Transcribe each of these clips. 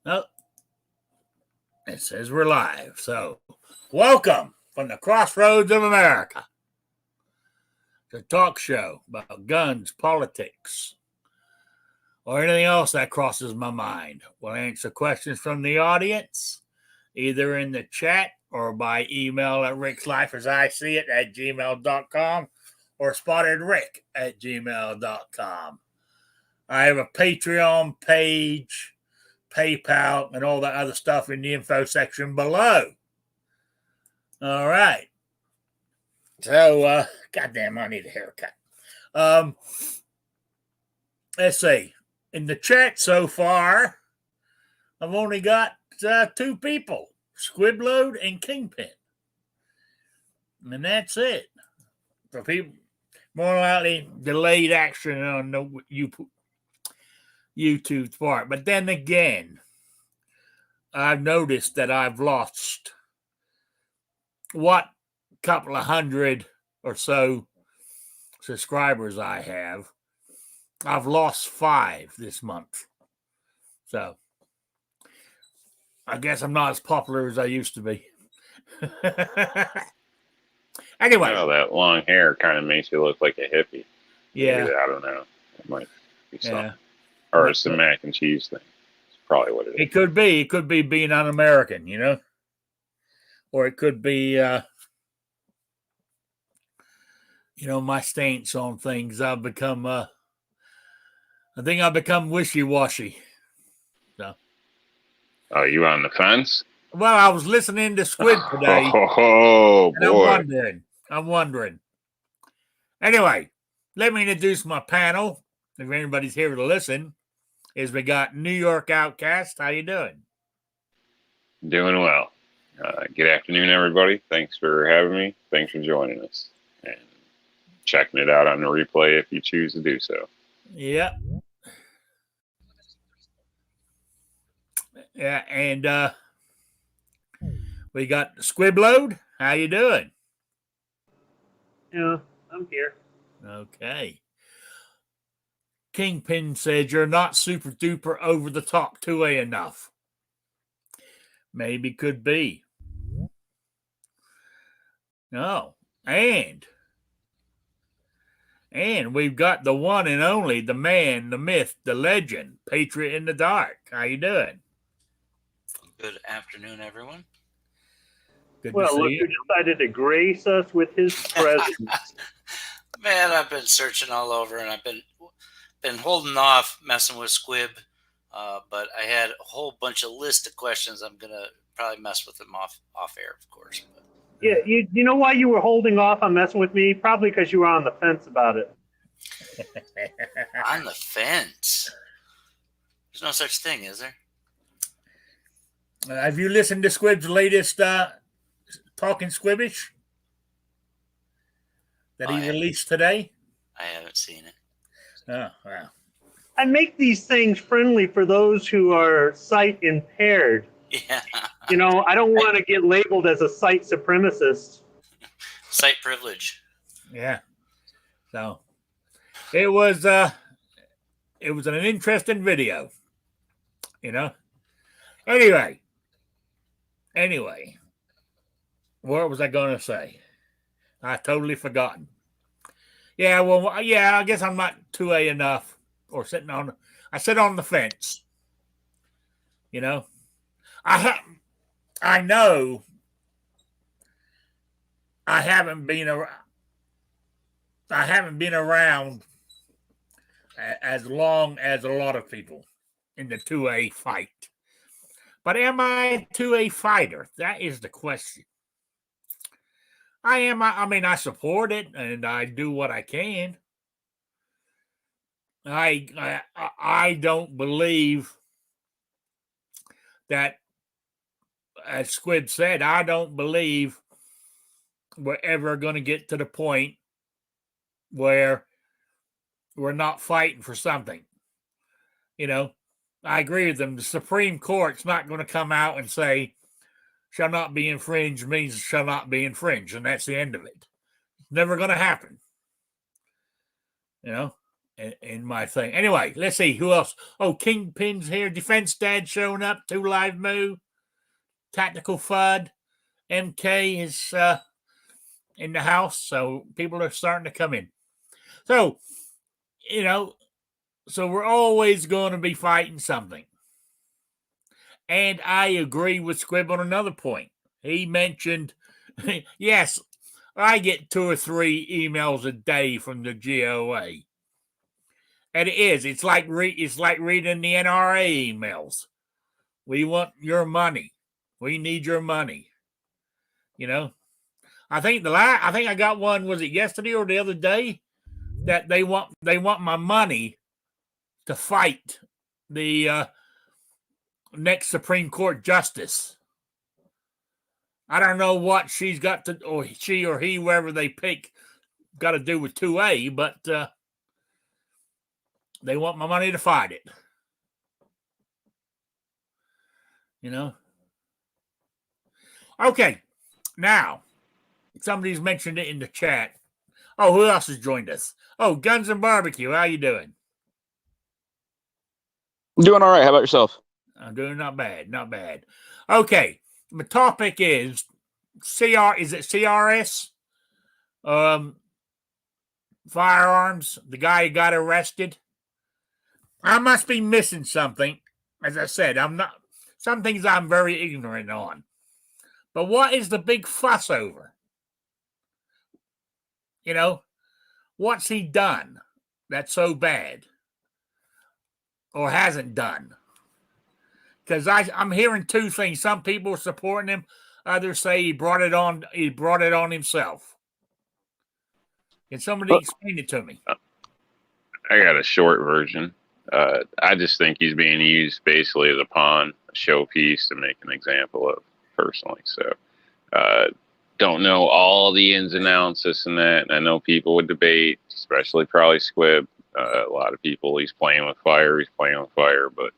Oh, it says we're live. So, welcome from the crossroads of America. It's a talk show about guns, politics, or anything else that crosses my mind. We'll answer questions from the audience, either in the chat or by email at rickslifeasiseeit@gmail.com or spottedrick@gmail.com. I have a Patreon page, PayPal, and all that other stuff in the info section below. All right. So, goddamn, I need a haircut. Let's see. In the chat so far, I've only got two people, Squibload and Kingpin. And that's it. For people, more likely delayed action on the YouTube's part. But then again, I've noticed that I've lost what couple of hundred or so subscribers I have. I've lost 5 this month. So I guess I'm not as popular as I used to be. Anyway. Oh, that long hair kind of makes you look like a hippie. Yeah. Maybe, I don't know. It might be something. Yeah. Or it's the mac and cheese thing. It's probably what it is. It could be. It could be being un-American, you know? Or it could be, my stance on things. I've become, I think I've become wishy-washy. So. Oh, you on the fence? Well, I was listening to Squid today. Oh, boy. I'm wondering. Anyway, let me introduce my panel. If anybody's here to listen, is we got New York Outcast. How you doing? Doing well. Good afternoon, everybody. Thanks for having me. Thanks for joining us. And checking it out on the replay if you choose to do so. Yep. Yeah, and we got Squibload. How you doing? Yeah, I'm here. Okay. Kingpin said you're not super duper over the top 2A enough. Maybe could be. No. And we've got the one and only, the man, the myth, the legend, Patriot in the Dark. How you doing? Good afternoon, everyone. Good well, to see look you. who decided to grace us with his presence. Man, I've been searching all over, and I've been holding off messing with Squib, but I had a whole bunch of list of questions. I'm gonna probably mess with them off air, of course. But. Yeah, you know why you were holding off on messing with me? Probably because you were on the fence about it. On the fence? There's no such thing, is there? Have you listened to Squib's latest Talking Squibbish that he released today? I haven't seen it. Oh, wow. I make these things friendly for those who are sight impaired. Yeah. You know, I don't want to get labeled as a sight supremacist. Sight privilege. Yeah. So it was an interesting video, you know. Anyway, what was I going to say? I totally forgotten. Yeah, well, yeah, I guess I'm not 2A enough or I sit on the fence. You know, I know I haven't been around as long as a lot of people in the 2A fight. But am I a 2A fighter? That is the question. I am. I mean, I support it and I do what I can. I don't believe that, as Squib said, I don't believe we're ever going to get to the point where we're not fighting for something. You know, I agree with them. The Supreme Court's not going to come out and say, shall not be infringed means shall not be infringed, and that's the end of it. It's never going to happen. You know, in my thing. Anyway, let's see who else. Oh, Kingpin's here. Defense Dad showing up. 2 Live Moo. Tactical FUD. MK is in the house, so people are starting to come in. So, so we're always going to be fighting something. And I agree with Squib on another point. He mentioned, yes, I get 2 or 3 emails a day from the GOA. And it is. It's like reading the NRA emails. We want your money. We need your money. I think I got one. Was it yesterday or the other day? That they want my money to fight the next Supreme Court justice. I don't know what she's got to, or she or he, wherever they pick, got to do with 2A, but they want my money to fight it. Okay, now somebody's mentioned it in the chat. Oh, who else has joined us? Oh, Guns and Barbecue. How you doing? Doing all right. How about yourself? I'm doing not bad. Not bad. Okay, the topic is is it CRS? Firearms. The guy who got arrested. I must be missing something. As I said, I'm not. Some things I'm very ignorant on. But what is the big fuss over? What's he done that's so bad or hasn't done? Because I'm hearing 2 things. Some people are supporting him. Others say he brought it on himself. Can somebody explain it to me? I got a short version. I just think he's being used basically as a pawn, a showpiece to make an example of personally. So don't know all the ins and outs, this and that. And I know people would debate, especially probably Squib. A lot of people, he's playing with fire. But,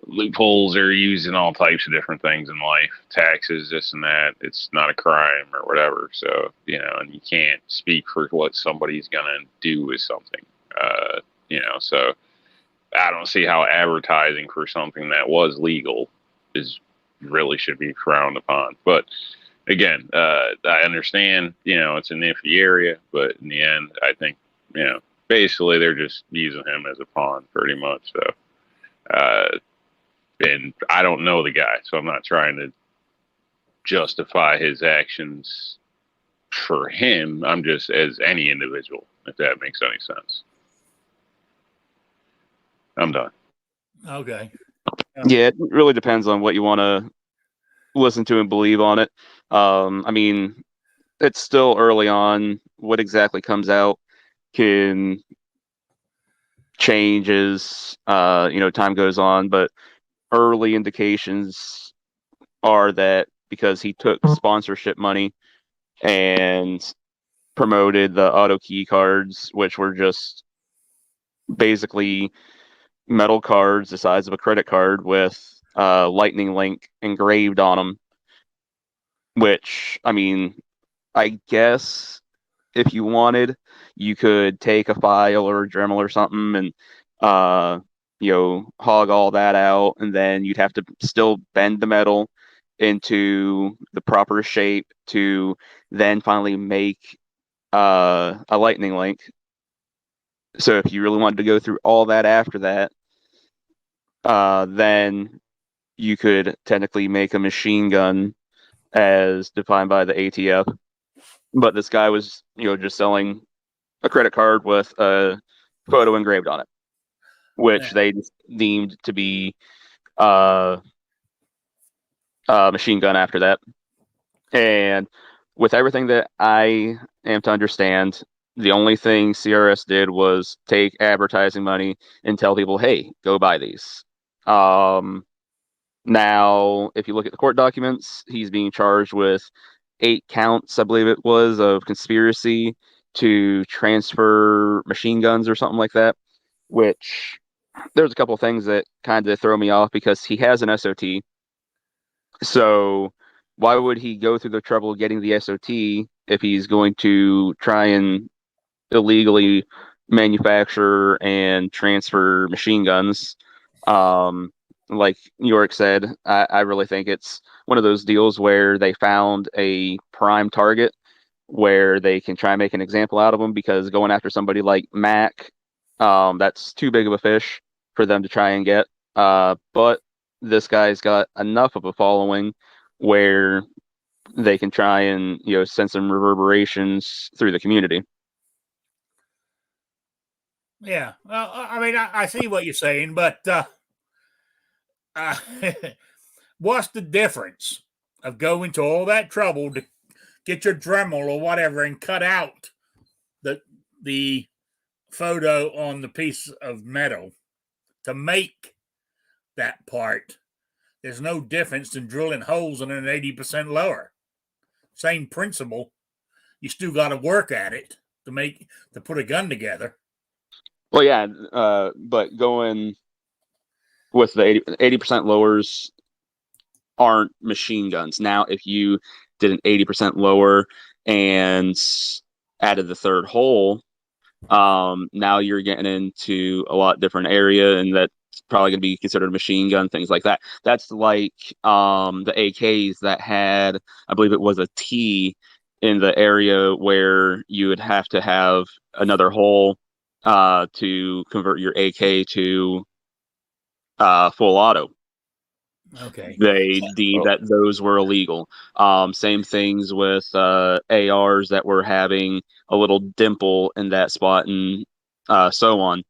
loopholes are used in all types of different things in life. Taxes, this and that. It's not a crime or whatever. So, and you can't speak for what somebody's going to do with something. So I don't see how advertising for something that was legal really should be frowned upon. But again, I understand, it's an iffy area, but in the end, I think, basically they're just using him as a pawn pretty much. So, and I don't know the guy, so I'm not trying to justify his actions for him. I'm just as any individual, if that makes any sense. I'm done. Okay. Yeah, it really depends on what you want to listen to and believe on it. I mean, it's still early on. What exactly comes out can change as time goes on, but early indications are that because he took sponsorship money and promoted the auto key cards, which were just basically metal cards the size of a credit card with lightning link engraved on them, which, I mean, I guess if you wanted, you could take a file or a Dremel or something and hog all that out, and then you'd have to still bend the metal into the proper shape to then finally make a lightning link. So if you really wanted to go through all that after that, then you could technically make a machine gun as defined by the ATF. But this guy was, just selling a credit card with a photo engraved on it, which they deemed to be a machine gun after that. And with everything that I am to understand, the only thing CRS did was take advertising money and tell people, hey, go buy these. Now, if you look at the court documents, he's being charged with 8 counts, I believe it was, of conspiracy to transfer machine guns or something like that, which there's a couple of things that kind of throw me off because he has an SOT. So why would he go through the trouble of getting the SOT if he's going to try and illegally manufacture and transfer machine guns. Like York said, I really think it's one of those deals where they found a prime target where they can try and make an example out of them, because going after somebody like Mac, that's too big of a fish for them to try and get. But this guy's got enough of a following where they can try and send some reverberations through the community. Yeah. Well, I mean, I see what you're saying, but what's the difference of going to all that trouble to get your Dremel or whatever and cut out the photo on the piece of metal to make that part? There's no difference in drilling holes in an 80% lower. Same principle. You still got to work at it to put a gun together. Well, yeah, but going with the 80% lowers aren't machine guns. Now, if you did an 80% lower and added the third hole, now you're getting into a lot different area, and that's probably going to be considered a machine gun, things like that. That's like the AKs that had, I believe it was a T in the area where you would have to have another hole to convert your AK to full auto. Okay. They deemed that those were illegal. Same things with ARs that were having a little dimple in that spot, and so on.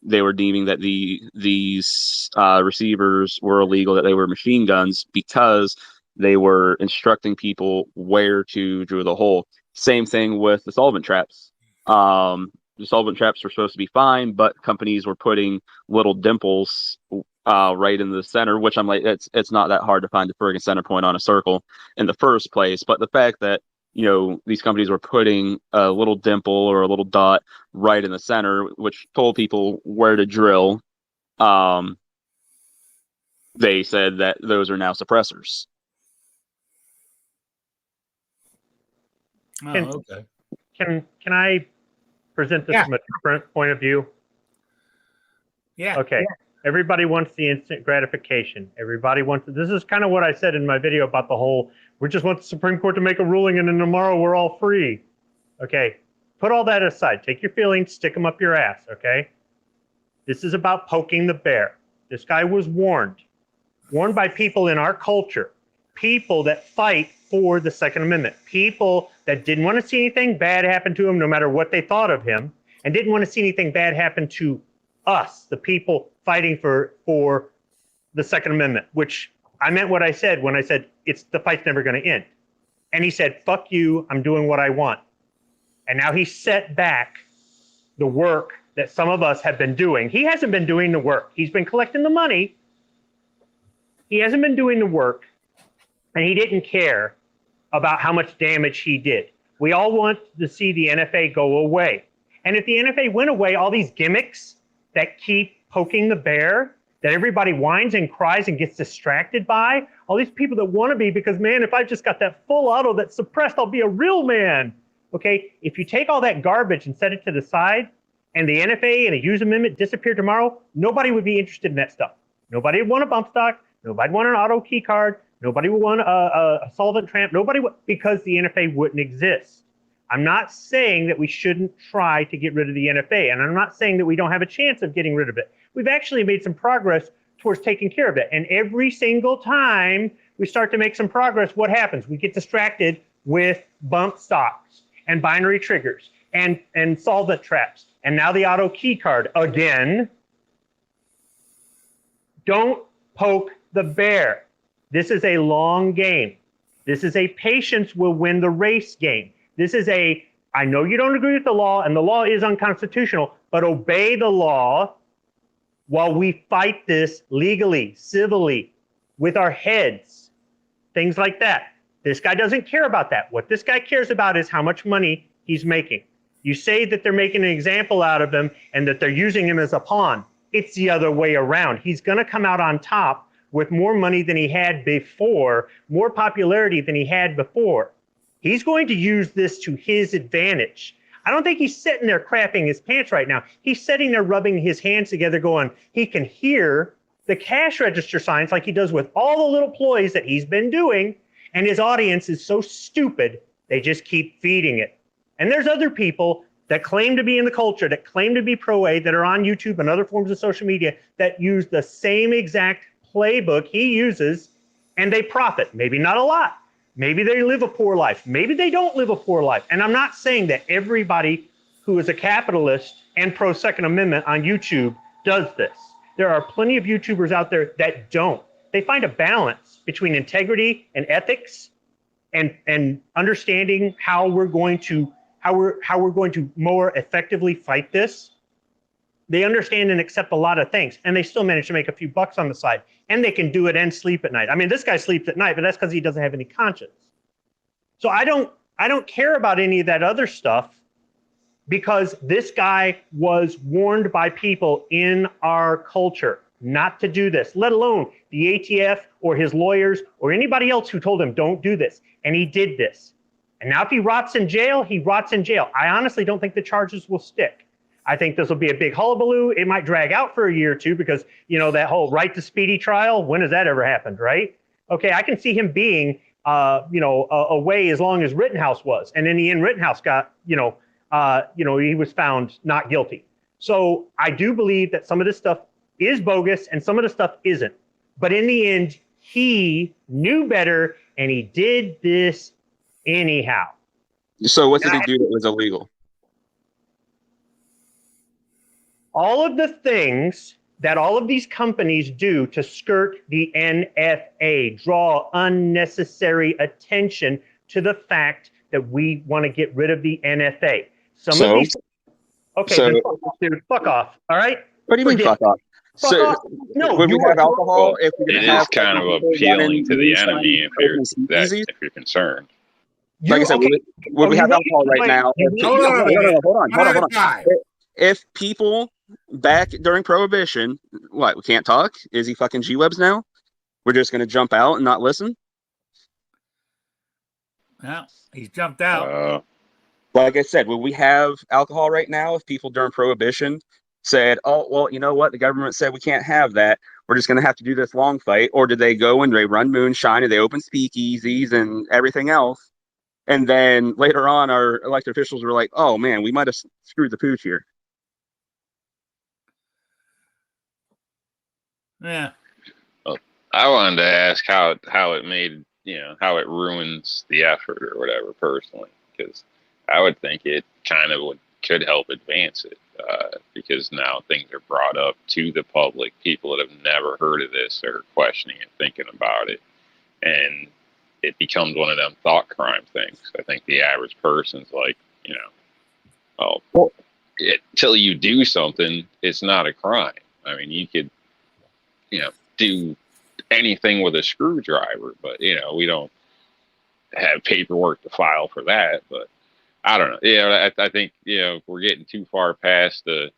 They were deeming that these receivers were illegal, that they were machine guns, because they were instructing people where to drill the hole. Same thing with the solvent traps. The solvent traps were supposed to be fine, but companies were putting little dimples right in the center, which I'm like, it's not that hard to find the friggin' center point on a circle in the first place. But the fact that these companies were putting a little dimple or a little dot right in the center, which told people where to drill, they said that those are now suppressors. Oh, okay. Can I present this from a different point of view? Yeah. Okay. Yeah. Everybody wants the instant gratification. Everybody wants. This is kind of what I said in my video about the whole, we just want the Supreme Court to make a ruling and then tomorrow we're all free. Okay. Put all that aside. Take your feelings, stick them up your ass, okay? This is about poking the bear. This guy was warned by people in our culture, people that fight for the Second Amendment, people that didn't want to see anything bad happen to him no matter what they thought of him, and didn't want to see anything bad happen to us, the people fighting for the Second Amendment, which I meant what I said when I said the fight's never going to end. And he said, fuck you, I'm doing what I want. And now he set back the work that some of us have been doing. He hasn't been doing the work. He's been collecting the money. He hasn't been doing the work, and he didn't care about how much damage he did. We all want to see the NFA go away. And if the NFA went away, all these gimmicks that keep poking the bear, that everybody whines and cries and gets distracted by, all these people that want to be, because man, if I've just got that full auto that's suppressed, I'll be a real man. Okay, if you take all that garbage and set it to the side, and the NFA and a Hughes Amendment disappear tomorrow, nobody would be interested in that stuff. Nobody would want a bump stock. Nobody would want an auto key card. Nobody would want a solvent tramp. Nobody would, because the NFA wouldn't exist. I'm not saying that we shouldn't try to get rid of the NFA, and I'm not saying that we don't have a chance of getting rid of it. We've actually made some progress towards taking care of it. And every single time we start to make some progress, what happens? We get distracted with bump stocks and binary triggers and solvent traps. And now the auto key card again. Don't poke the bear. This is a long game. This is a patience will win the race game. This is I know you don't agree with the law, and the law is unconstitutional, but obey the law while we fight this legally, civilly, with our heads, things like that. This guy doesn't care about that. What this guy cares about is how much money he's making. You say that they're making an example out of him and that they're using him as a pawn. It's the other way around. He's going to come out on top with more money than he had before, more popularity than he had before. He's going to use this to his advantage. I don't think he's sitting there crapping his pants right now. He's sitting there rubbing his hands together going, he can hear the cash register signs like he does with all the little ploys that he's been doing. And his audience is so stupid, they just keep feeding it. And there's other people that claim to be in the culture, that claim to be pro-A, that are on YouTube and other forms of social media that use the same exact playbook he uses, and they profit. Maybe not a lot. Maybe they live a poor life. Maybe they don't live a poor life. And I'm not saying that everybody who is a capitalist and pro-Second Amendment on YouTube does this. There are plenty of YouTubers out there that don't. They find a balance between integrity and ethics and understanding how we're going to more effectively fight this. They understand and accept a lot of things, and they still manage to make a few bucks on the side, and they can do it and sleep at night. I mean, this guy sleeps at night, but that's because he doesn't have any conscience. So I don't care about any of that other stuff, because this guy was warned by people in our culture not to do this, let alone the ATF or his lawyers or anybody else who told him don't do this, and he did this. And now if he rots in jail, he rots in jail. I honestly don't think the charges will stick. I think this will be a big hullabaloo. It might drag out for a year or two because, you know, that whole right to speedy trial, when has that ever happened, right? Okay, I can see him being, away as long as Rittenhouse was. And in the end, Rittenhouse got, he was found not guilty. So I do believe that some of this stuff is bogus and some of the stuff isn't. But in the end, he knew better and he did this anyhow. So what did he do that was illegal? All of the things that all of these companies do to skirt the NFA, draw unnecessary attention to the fact that we want to get rid of the NFA. Some of these. Okay, so, then fuck off, dude. Fuck off. All right. What do you mean fuck off? Fuck off. No, would we have alcohol if we it is kind of appealing to the enemy if you're concerned. Like I said, would we have alcohol right now? Hold on. If people back during Prohibition, what, we can't talk? Is he fucking G-Webs now? We're just going to jump out and not listen? No, he's jumped out. Like I said, would we have alcohol right now if people during Prohibition said, oh, well, you know what? The government said we can't have that. We're just going to have to do this long fight. Or did they go and they run moonshine and they open speakeasies and everything else? And then later on, our elected officials were like, oh, man, we might have screwed the pooch here. Yeah. Well, I wanted to ask how it made, how it ruins the effort or whatever personally, because I would think it kind of could help advance it, because now things are brought up to the public. People that have never heard of this are questioning it, thinking about it, and it becomes one of them thought crime things. I think the average person's like, till you do something, it's not a crime. I mean, you could, do anything with a screwdriver, but, we don't have paperwork to file for that. But I don't know. I think, we're getting too far past the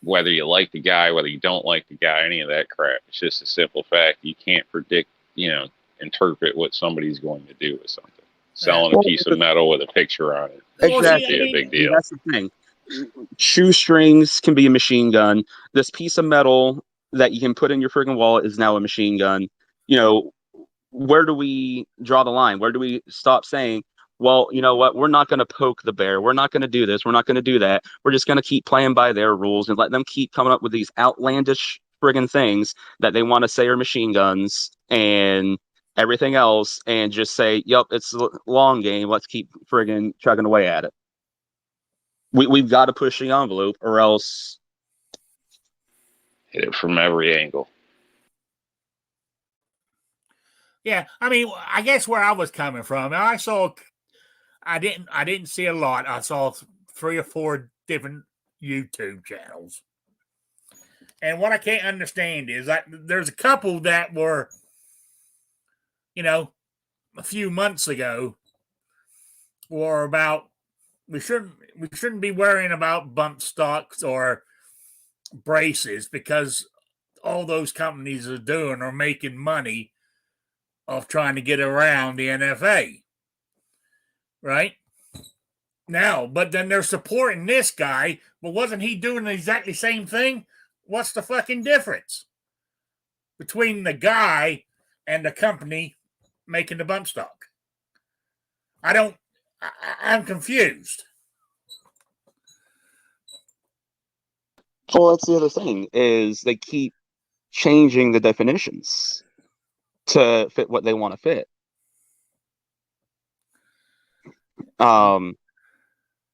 whether you like the guy, whether you don't like the guy, any of that crap. It's just a simple fact. You can't predict, interpret what somebody's going to do with something. Selling a piece of metal with a picture on it. Exactly. Be a big deal. That's the thing. Shoestrings can be a machine gun. This piece of metal that you can put in your friggin' wallet is now a machine gun. Where do we draw the line? Where do we stop saying, well, you know what? We're not going to poke the bear. We're not going to do this. We're not going to do that. We're just going to keep playing by their rules and let them keep coming up with these outlandish friggin' things that they want to say are machine guns and everything else, and just say, yep, it's a long game. Let's keep friggin' chugging away at it. We've got to push the envelope, or else hit it from every angle. Yeah, I mean, I guess where I was coming from, I didn't see a lot. I saw 3 or 4 different YouTube channels. And what I can't understand is that there's a couple that were, a few months ago were about we shouldn't be worrying about bump stocks or braces because all those companies are doing are making money of trying to get around the NFA. Right? Now, but then they're supporting this guy. But wasn't he doing the exactly same thing? What's the fucking difference between the guy and the company making the bump stock? I'm confused. Well, that's the other thing is they keep changing the definitions to fit what they want to fit.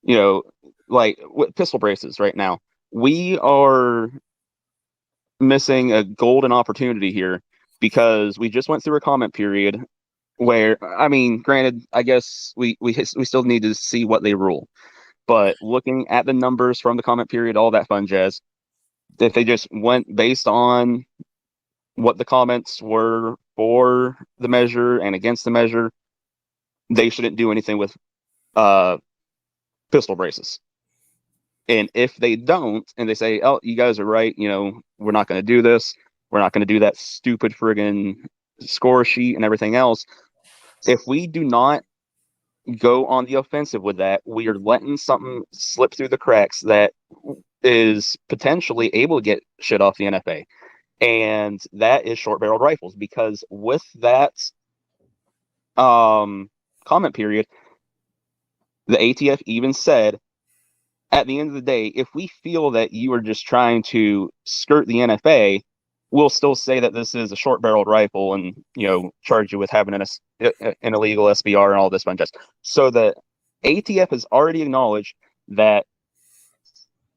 You know, like with pistol braces right now, we are missing a golden opportunity here because we just went through a comment period where, I mean, granted, I guess we still need to see what they rule, but looking at the numbers from the comment period, all that fun jazz, if they just went based on what the comments were for the measure and against the measure, they shouldn't do anything with pistol braces. And if they don't, and they say, "Oh, you guys are right," we're not going to do this. We're not going to do that stupid friggin' score sheet and everything else. If we do not go on the offensive with that, we are letting something slip through the cracks that is potentially able to get shit off the NFA. And that is short-barreled rifles, because with that comment period, the ATF even said, at the end of the day, if we feel that you are just trying to skirt the NFA, we'll still say that this is a short-barreled rifle and, charge you with having an illegal SBR and all this fun jazz. So the ATF has already acknowledged that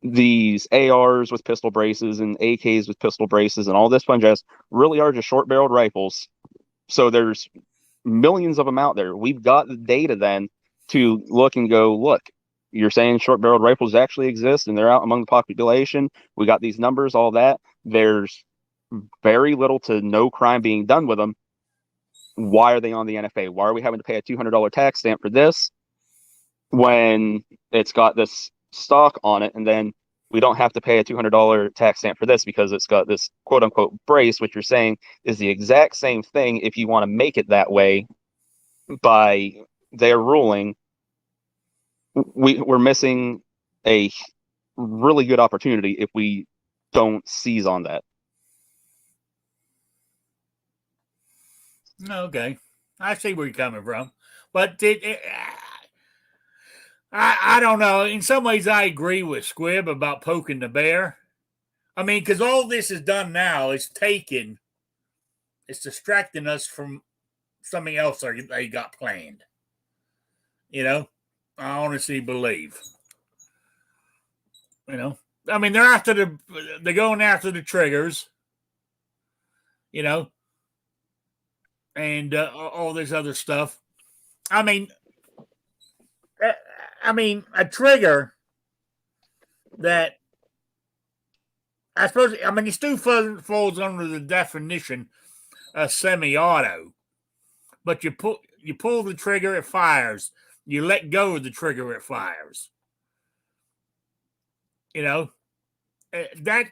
these ARs with pistol braces and AKs with pistol braces and all this fun jazz really are just short-barreled rifles. So there's millions of them out there. We've got the data then to look and go, look, you're saying short-barreled rifles actually exist and they're out among the population. We got these numbers, all that. There's very little to no crime being done with them. Why are they on the NFA? Why are we having to pay a $200 tax stamp for this when it's got this stock on it, and then we don't have to pay a $200 tax stamp for this because it's got this quote-unquote brace, which you're saying is the exact same thing if you want to make it that way by their ruling. We're missing a really good opportunity if we don't seize on that. Okay, I see where you're coming from, but I don't know. In some ways, I agree with Squib about poking the bear. I mean, because all this is done now is it's distracting us from something else they got planned. I honestly believe. I mean, they're going after the triggers. And all this other stuff. I mean, a trigger that I suppose. I mean, it still falls under the definition of semi-auto, but you pull the trigger, it fires. You let go of the trigger, it fires. That.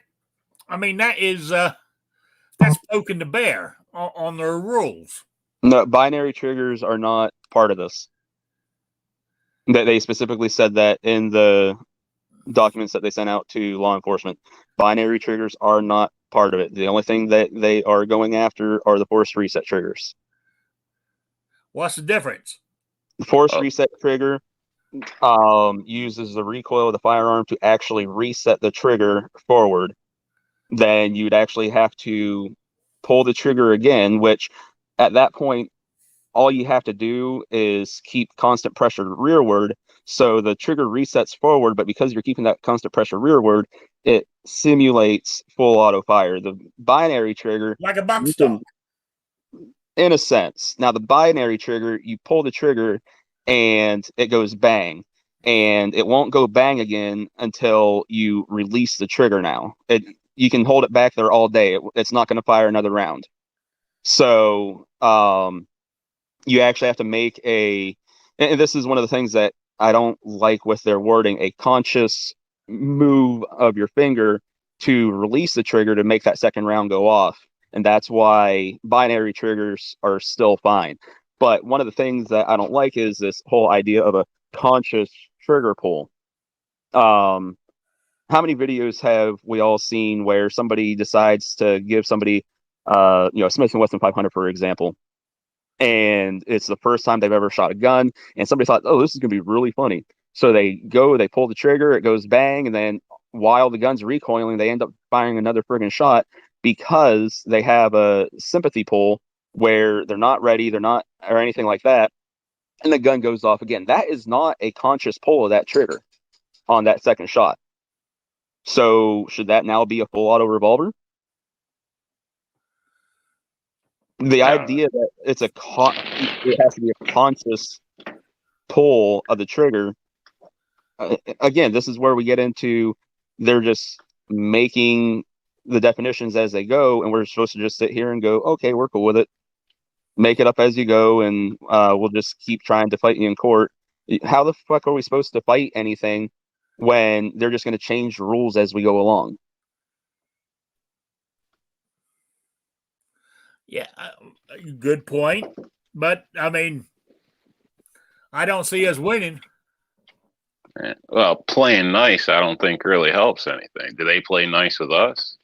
I mean, that is that's poking the bear on their rules. No, binary triggers are not part of this. That they specifically said that in the documents that they sent out to law enforcement. Binary triggers are not part of it. The only thing that they are going after are the forced reset triggers. What's the difference? The forced reset trigger uses the recoil of the firearm to actually reset the trigger forward. Then you'd actually have to pull the trigger again, which at that point, all you have to do is keep constant pressure rearward. So the trigger resets forward, but because you're keeping that constant pressure rearward, it simulates full auto fire. The binary trigger, like a bump stock, in a sense. Now the binary trigger, you pull the trigger and it goes bang, and it won't go bang again until you release the trigger. Now you can hold it back there all day. It's not going to fire another round. So you actually have to make and this is one of the things that I don't like with their wording, a conscious move of your finger to release the trigger to make that second round go off. And that's why binary triggers are still fine. But one of the things that I don't like is this whole idea of a conscious trigger pull. How many videos have we all seen where somebody decides to give somebody, a Smith & Wesson 500, for example, and it's the first time they've ever shot a gun, and somebody thought, oh, this is going to be really funny. So they pull the trigger, it goes bang, and then while the gun's recoiling, they end up firing another friggin' shot because they have a sympathy pull where they're not ready, or anything like that, and the gun goes off again. That is not a conscious pull of that trigger on that second shot. So should that now be a full auto revolver? The idea that it has to be a conscious pull of the trigger. Again, this is where we get into they're just making the definitions as they go, and we're supposed to just sit here and go, okay, we're cool with it. Make it up as you go, and we'll just keep trying to fight you in court. How the fuck are we supposed to fight anything when they're just going to change the rules as we go along? Yeah, good point. But I mean, I don't see us winning. Well, playing nice, I don't think really helps anything. Do they play nice with us?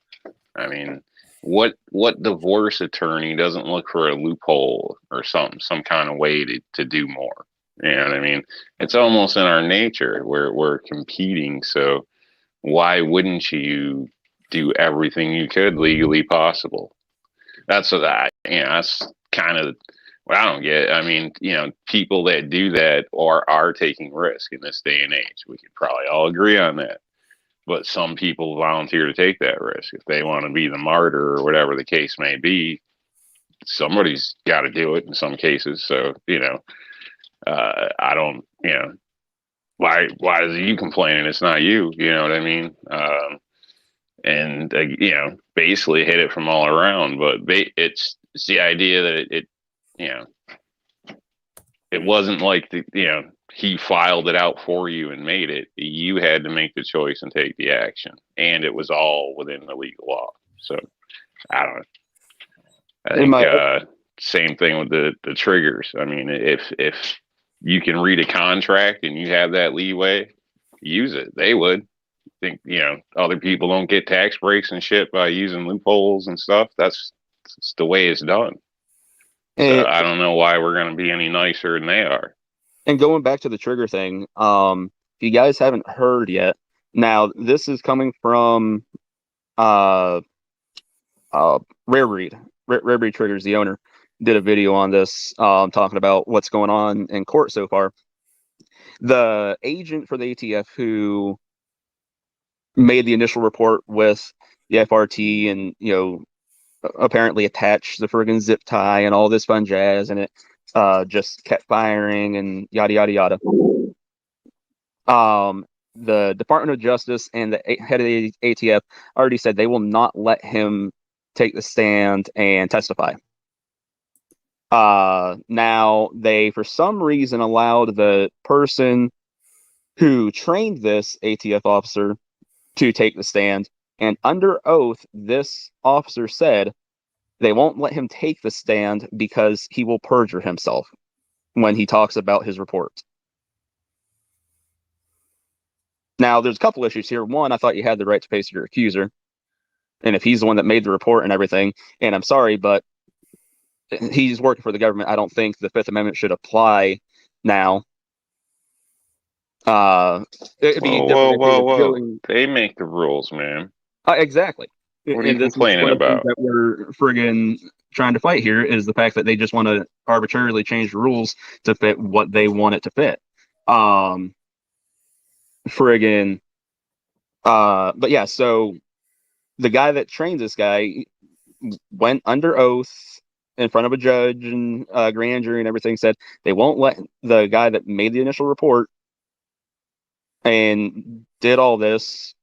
I mean, what divorce attorney doesn't look for a loophole or some kind of way to do more? You know what I mean? It's almost in our nature. We're competing, so why wouldn't you do everything you could legally possible? That's that's kind of what I don't get. I mean, people that do that are taking risk in this day and age. We could probably all agree on that. But some people volunteer to take that risk. If they want to be the martyr or whatever the case may be, somebody's got to do it in some cases. So, I don't, why is you complaining? It's not you, you know what I mean? And basically hit it from all around, but it's the idea that it wasn't like he filed it out for you and made it. You had to make the choice and take the action, and it was all within the legal law. So I don't know. I think same thing with the triggers. I mean, if you can read a contract and you have that leeway, use it. They would think, other people don't get tax breaks and shit by using loopholes and stuff. That's the way it's done. So I don't know why we're going to be any nicer than they are. And going back to the trigger thing, if you guys haven't heard yet, now this is coming from Rare Breed. Rare Breed Triggers, the owner, did a video on this, talking about what's going on in court so far. The agent for the ATF who made the initial report with the FRT and, apparently attached the friggin' zip tie and all this fun jazz, and it just kept firing and yada yada yada. The Department of Justice and the head of the ATF already said they will not let him take the stand and testify. Now they, for some reason, allowed the person who trained this ATF officer to take the stand, and under oath, this officer said they won't let him take the stand because he will perjure himself when he talks about his report. Now, there's a couple issues here. One, I thought you had the right to face your accuser. And if he's the one that made the report and everything, and I'm sorry, but he's working for the government, I don't think the Fifth Amendment should apply now. It'd be whoa. They make the rules, man. Exactly. What are you complaining about? That we're friggin' trying to fight here is the fact that they just want to arbitrarily change the rules to fit what they want it to fit. But yeah, so the guy that trained this guy went under oath in front of a judge and grand jury and everything, said they won't let the guy that made the initial report and did all this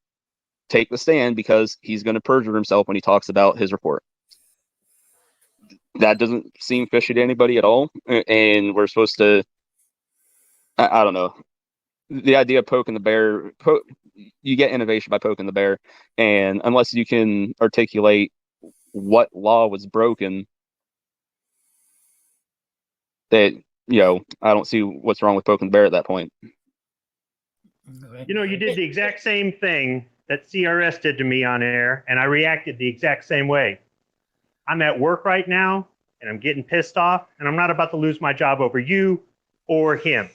take the stand because he's going to perjure himself when he talks about his report. That doesn't seem fishy to anybody at all. And we're supposed to, I don't know, the idea of poking the bear, you get innovation by poking the bear. And unless you can articulate what law was broken, that, I don't see what's wrong with poking the bear at that point. You know, you did the exact same thing that CRS did to me on air, and I reacted the exact same way. I'm at work right now, and I'm getting pissed off, and I'm not about to lose my job over you or him.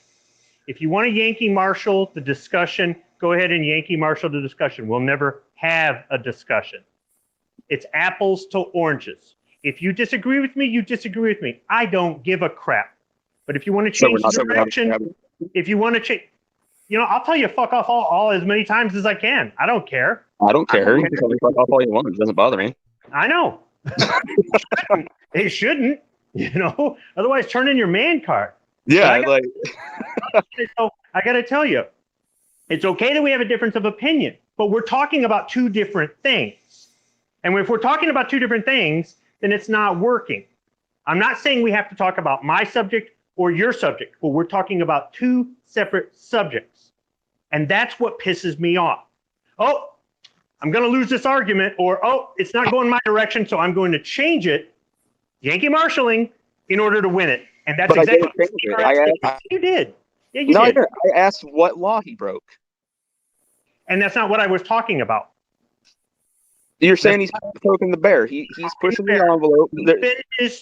If you want to Yankee Marshal the discussion, go ahead and Yankee Marshal the discussion. We'll never have a discussion. It's apples to oranges. If you disagree with me, you disagree with me. I don't give a crap. But if you want to change the direction, if you want to change, you know, I'll tell you fuck off all as many times as I can. I don't care. I don't care. You can tell me fuck off all you want. It doesn't bother me. I know. It shouldn't, you know. Otherwise, turn in your man card. Yeah, So I got to tell you, it's okay that we have a difference of opinion, but we're talking about two different things. And if we're talking about two different things, then it's not working. I'm not saying we have to talk about my subject or your subject, but we're talking about two separate subjects. And that's what pisses me off. Oh, I'm going to lose this argument, or, oh, it's not going my direction, so I'm going to change it, Yankee marshaling, in order to win it. And that's exactly what you did. Yeah, you did. I asked what law he broke. And that's not what I was talking about. You're saying he's poking the bear. He's pushing the envelope.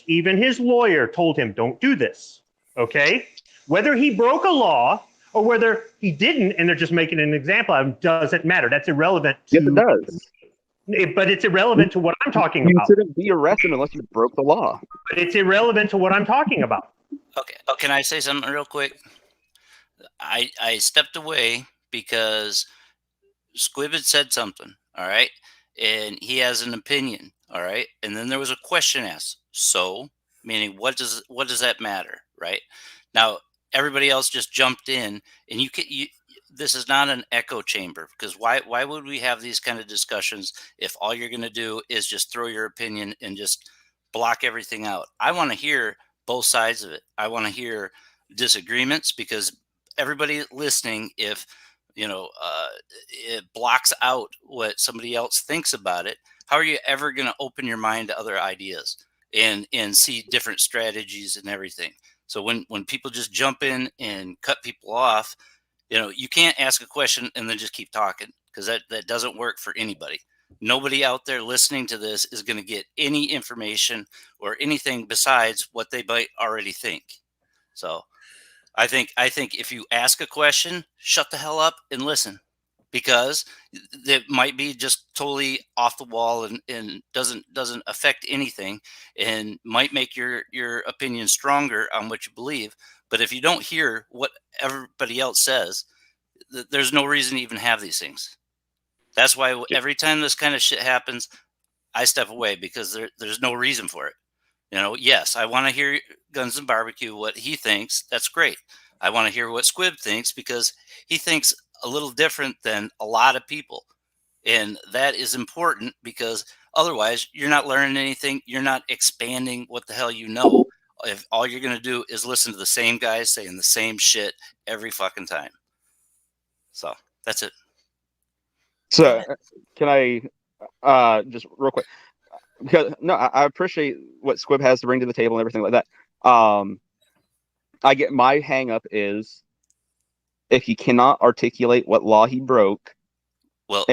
Even his lawyer told him, don't do this. Okay? Whether he broke a law or whether he didn't, and they're just making an example of him, doesn't matter. That's irrelevant. Yes, it does. But it's irrelevant to what I'm talking about. You shouldn't be arrested unless you broke the law. But it's irrelevant to what I'm talking about. Okay. Oh, can I say something real quick? I stepped away because Squib had said something, all right? And he has an opinion, all right? And then there was a question asked. So, meaning what does that matter, right? Now, everybody else just jumped in, and this is not an echo chamber, because why would we have these kind of discussions if all you're going to do is just throw your opinion and just block everything out? I want to hear both sides of it. I want to hear disagreements, because everybody listening, if it blocks out what somebody else thinks about it, how are you ever going to open your mind to other ideas and see different strategies and everything? So when people just jump in and cut people off, you can't ask a question and then just keep talking, because that doesn't work for anybody. Nobody out there listening to this is going to get any information or anything besides what they might already think. So I think if you ask a question, shut the hell up and listen, because it might be just totally off the wall and doesn't affect anything, and might make your opinion stronger on what you believe. But if you don't hear what everybody else says, there's no reason to even have these things. That's why every time this kind of shit happens, I step away, because there's no reason for it. Yes, I want to hear Guns and Barbecue, what he thinks. That's great. I want to hear what Squib thinks, because he thinks a little different than a lot of people. And that is important, because otherwise you're not learning anything. You're not expanding what the hell you know, if all you're going to do is listen to the same guys saying the same shit every fucking time. So that's it. So can I just real quick, because I appreciate what Squib has to bring to the table and everything like that. I get my hang up is if he cannot articulate what law he broke, well,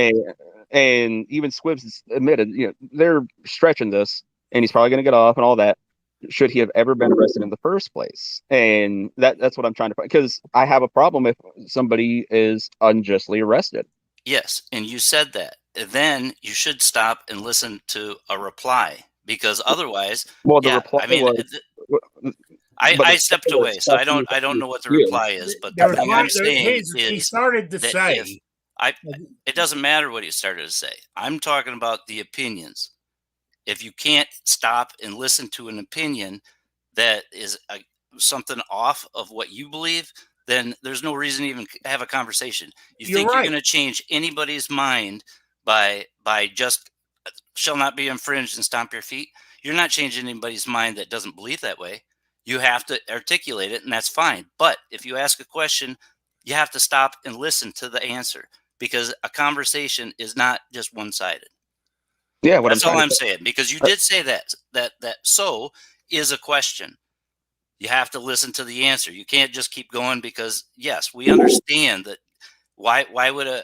and even Squib's admitted, they're stretching this, and he's probably going to get off and all that. Should he have ever been arrested in the first place? And that's what I'm trying to find, because I have a problem if somebody is unjustly arrested. Yes, and you said that. Then you should stop and listen to a reply, because otherwise, the reply I stepped away, so I don't know what the reply is. But the thing I'm saying is, he started to say, it doesn't matter what he started to say. I'm talking about the opinions. If you can't stop and listen to an opinion that is something off of what you believe, then there's no reason to even have a conversation. You're going to change anybody's mind by just shall not be infringed and stomp your feet? You're not changing anybody's mind that doesn't believe that way. You have to articulate it, and that's fine. But if you ask a question, you have to stop and listen to the answer, because a conversation is not just one-sided. Yeah, that's all I'm saying, because you did say that so is a question. You have to listen to the answer. You can't just keep going, because yes, we understand that Why would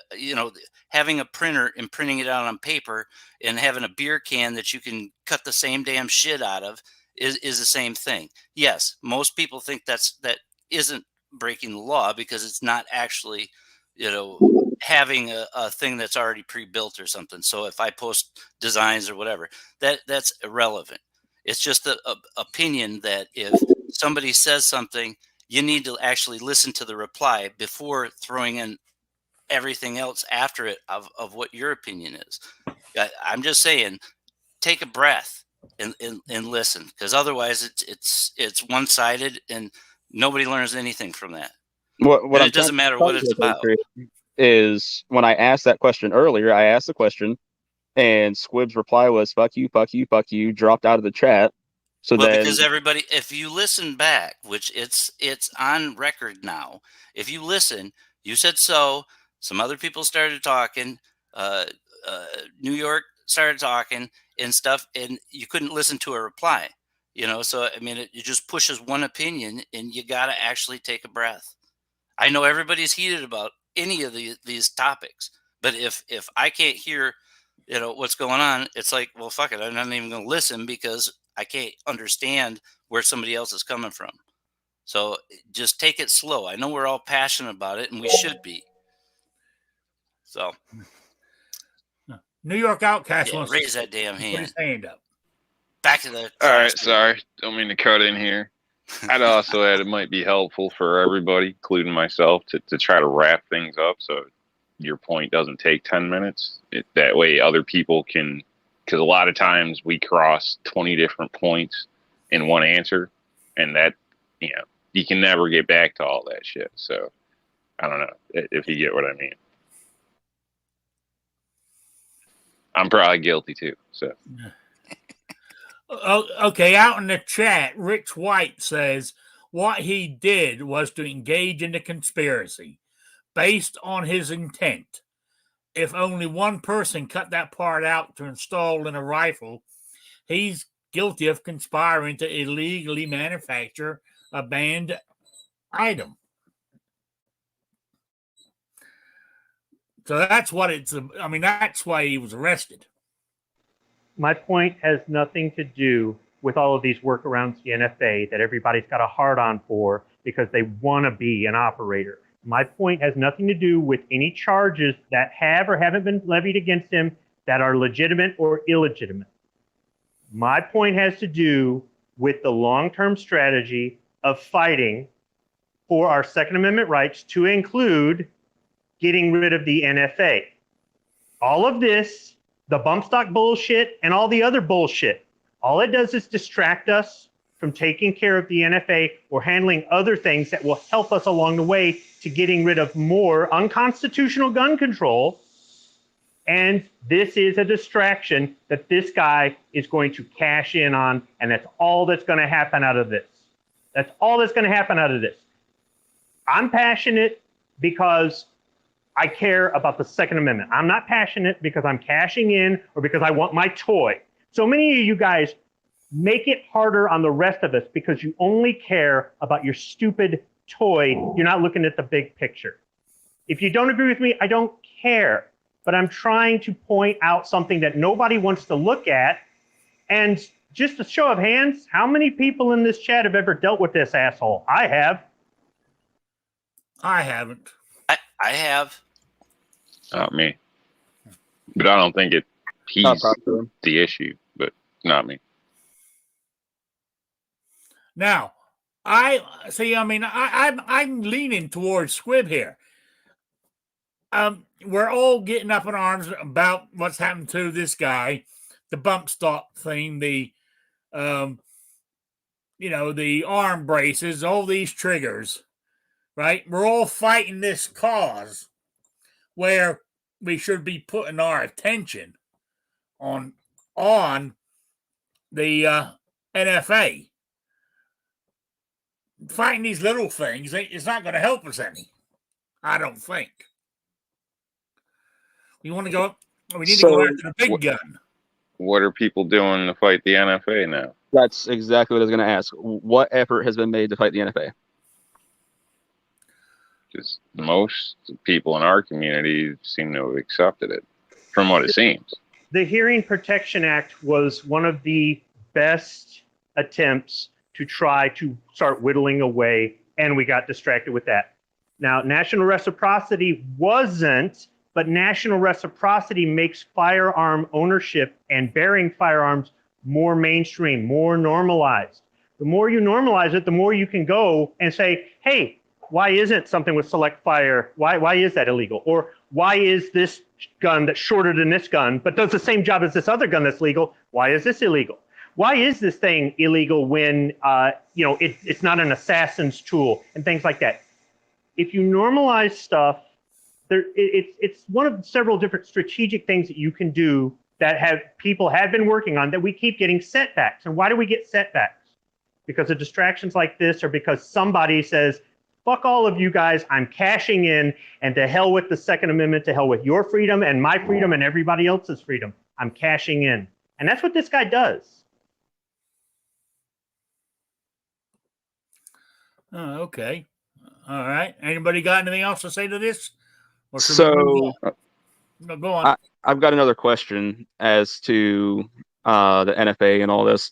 having a printer and printing it out on paper and having a beer can that you can cut the same damn shit out of is the same thing? Yes, most people think that isn't breaking the law because it's not actually, having a thing that's already pre-built or something. So if I post designs or whatever, that's irrelevant. It's just a opinion that if somebody says something, you need to actually listen to the reply before throwing in everything else after it of what your opinion is. I'm just saying, take a breath and listen, because otherwise it's one-sided and nobody learns anything from that. What And I'm it doesn't trying to matter what it's tell you, about. Chris, is when I asked that question earlier, I asked the question, and Squib's reply was "fuck you, fuck you, fuck you," dropped out of the chat. So Well, then, because everybody, if you listen back, which it's on record now, if you listen, you said so. Some other people started talking. Uh, New York started talking and stuff, and you couldn't listen to a reply. So I mean, it just pushes one opinion, and you got to actually take a breath. I know everybody's heated about any of these topics, but if I can't hear, what's going on, it's like, well, fuck it, I'm not even going to listen because I can't understand where somebody else is coming from. So just take it slow. I know we're all passionate about it, and we should be. So New York Outcast wants raise to that damn put his hand. hand up. Back to the All right, class. sorry, don't mean to cut in here. I'd also add it might be helpful for everybody, including myself, to try to wrap things up so your point doesn't take 10 minutes. That way other people can, because a lot of times we cross 20 different points in one answer, and that, you can never get back to all that shit. So I don't know if you get what I mean. I'm probably guilty too. So. Okay, out in the chat, Rich White says what he did was to engage in the conspiracy based on his intent. If only one person cut that part out to install in a rifle, he's guilty of conspiring to illegally manufacture a banned item. So that's what that's why he was arrested. My point has nothing to do with all of these workarounds the NFA that everybody's got a hard on for because they want to be an operator. My point has nothing to do with any charges that have or haven't been levied against him that are legitimate or illegitimate. My point has to do with the long-term strategy of fighting for our Second Amendment rights, to include getting rid of the NFA. All of this, the bump stock bullshit and all the other bullshit, all it does is distract us from taking care of the NFA or handling other things that will help us along the way to getting rid of more unconstitutional gun control. And this is a distraction that this guy is going to cash in on, and that's all that's going to happen out of this. That's all that's going to happen out of this. I'm passionate because I care about the Second Amendment. I'm not passionate because I'm cashing in or because I want my toy. So many of you guys make it harder on the rest of us because you only care about your stupid toy. You're not looking at the big picture. If you don't agree with me, I don't care. But I'm trying to point out something that nobody wants to look at. And just a show of hands, how many people in this chat have ever dealt with this asshole? I have. I haven't. I have. Not me. But I don't think he's the issue, but not me. Now, I'm leaning towards Squib here. We're all getting up in arms about what's happened to this guy, the bump stock thing, the arm braces, all these triggers, right? We're all fighting this cause where we should be putting our attention on the NFA. Fighting these little things, it's not going to help us any. I don't think. We need to go after the big gun. What are people doing to fight the NFA now? That's exactly what I was going to ask. What effort has been made to fight the NFA? Just most people in our community seem to have accepted it, from what it seems. The Hearing Protection Act was one of the best attempts to try to start whittling away, and we got distracted with that. Now, national reciprocity wasn't, but national reciprocity makes firearm ownership and bearing firearms more mainstream, more normalized. The more you normalize it, the more you can go and say, hey, why isn't something with select fire, why is that illegal? Or why is this gun that's shorter than this gun, but does the same job as this other gun that's legal? Why is this illegal? Why is this thing illegal when it's not an assassin's tool and things like that? If you normalize stuff, it's one of several different strategic things that you can do that people have been working on that we keep getting setbacks. And why do we get setbacks? Because of distractions like this, or because somebody says, fuck all of you guys, I'm cashing in, and to hell with the Second Amendment, to hell with your freedom and my freedom and everybody else's freedom. I'm cashing in. And that's what this guy does. Oh, okay. All right. Anybody got anything else to say to this? Or should we move So on? No, go on. I've got another question as to the NFA and all this.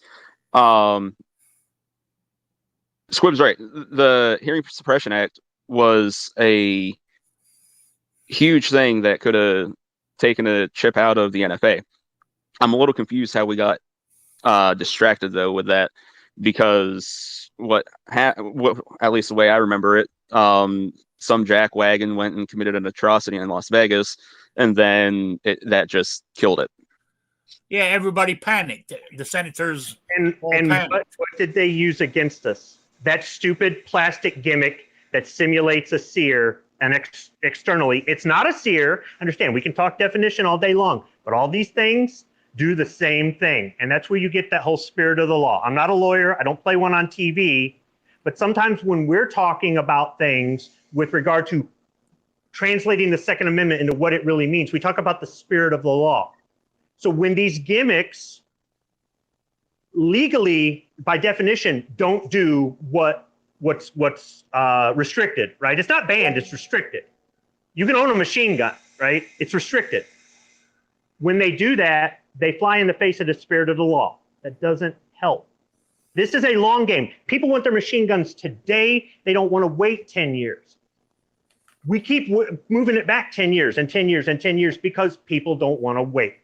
Squib's right. The Hearing Suppression Act was a huge thing that could have taken a chip out of the NFA. I'm a little confused how we got distracted though with that, because at least the way I remember it, some jackwagon went and committed an atrocity in Las Vegas, and then that just killed it. Yeah, everybody panicked. The senators And panicked. what did they use against us? That stupid plastic gimmick that simulates a sear, and externally, it's not a sear. Understand, we can talk definition all day long, but all these things do the same thing. And that's where you get that whole spirit of the law. I'm not a lawyer. I don't play one on TV. But sometimes when we're talking about things with regard to translating the Second Amendment into what it really means, we talk about the spirit of the law. So when these gimmicks legally, by definition, don't do what's restricted, right? It's not banned, it's restricted. You can own a machine gun, right? It's restricted. When they do that, they fly in the face of the spirit of the law. That doesn't help. This is a long game. People want their machine guns today. They don't want to wait 10 years. We keep moving it back 10 years and 10 years and 10 years because people don't want to wait.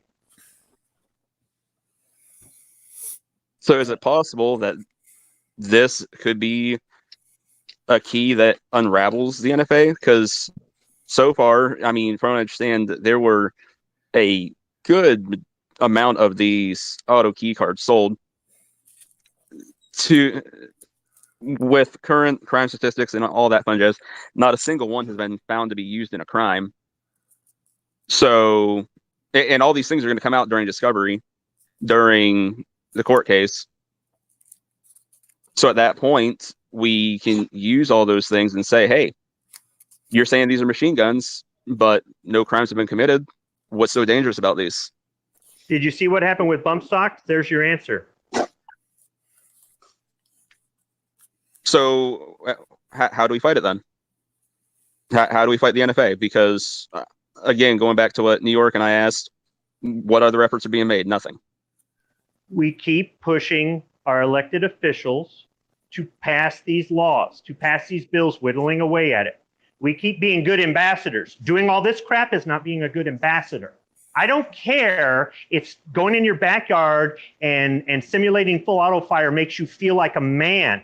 So is it possible that this could be a key that unravels the NFA? Because so far, I mean, from what I understand, there were a good amount of these auto key cards sold with current crime statistics and all that fun jazz. Not a single one has been found to be used in a crime. So, and all these things are going to come out during discovery, during the court case. So at that point, we can use all those things and say, hey, you're saying these are machine guns, but no crimes have been committed. What's so dangerous about these? Did you see what happened with bump stocks? There's your answer. So how do we fight it then? How do we fight the NFA? Because, again, going back to what New York and I asked, what other efforts are being made? Nothing. We keep pushing our elected officials to pass these laws, to pass these bills, whittling away at it. We keep being good ambassadors. Doing all this crap is not being a good ambassador. I don't care if going in your backyard and simulating full auto fire makes you feel like a man.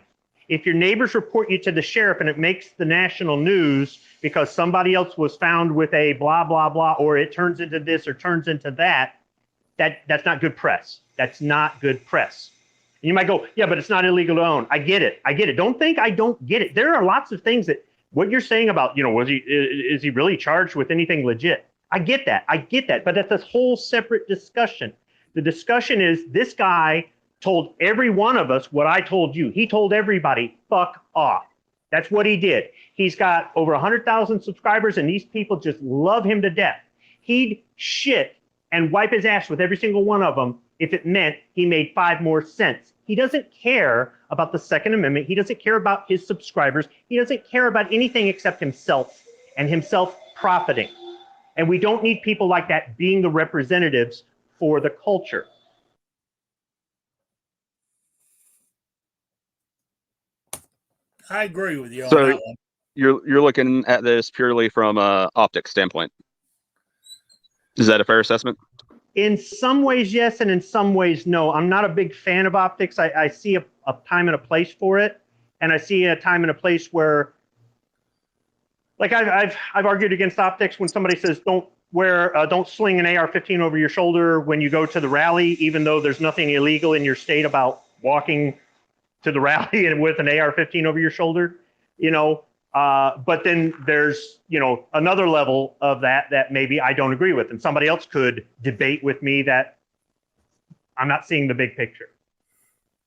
If your neighbors report you to the sheriff and it makes the national news because somebody else was found with a blah, blah, blah, or it turns into this or turns into that, that's not good press. That's not good press. And you might go, yeah, but it's not illegal to own. I get it. I get it. Don't think I don't get it. There are lots of things that what you're saying about, is he really charged with anything legit? I get that. I get that. But that's a whole separate discussion. The discussion is this guy told every one of us what I told you. He told everybody, fuck off. That's what he did. He's got over 100,000 subscribers, and these people just love him to death. He'd shit and wipe his ass with every single one of them if it meant he made 5 more cents. He doesn't care about the Second Amendment. He doesn't care about his subscribers. He doesn't care about anything except himself and himself profiting. And we don't need people like that being the representatives for the culture. I agree with you on So that one. you're looking at this purely from a optics standpoint. Is that a fair assessment? In some ways, yes, and in some ways, no. I'm not a big fan of optics. I see a time and a place for it, and I see a time and a place where, like I've argued against optics when somebody says don't sling an AR-15 over your shoulder when you go to the rally, even though there's nothing illegal in your state about walking to the rally and with an AR-15 over your shoulder, you know. But then there's, you know, another level of that maybe I don't agree with, and somebody else could debate with me that I'm not seeing the big picture.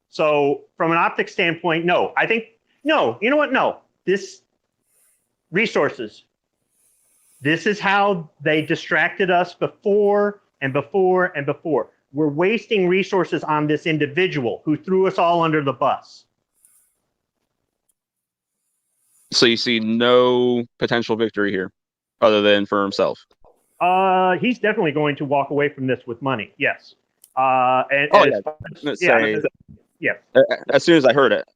So from an optics standpoint, no. I think, no, you know what? No. This resources. This is how they distracted us before and before and before. We're wasting resources on this individual who threw us all under the bus. So you see no potential victory here other than for himself? He's definitely going to walk away from this with money, yes. Yeah. As soon as I heard it,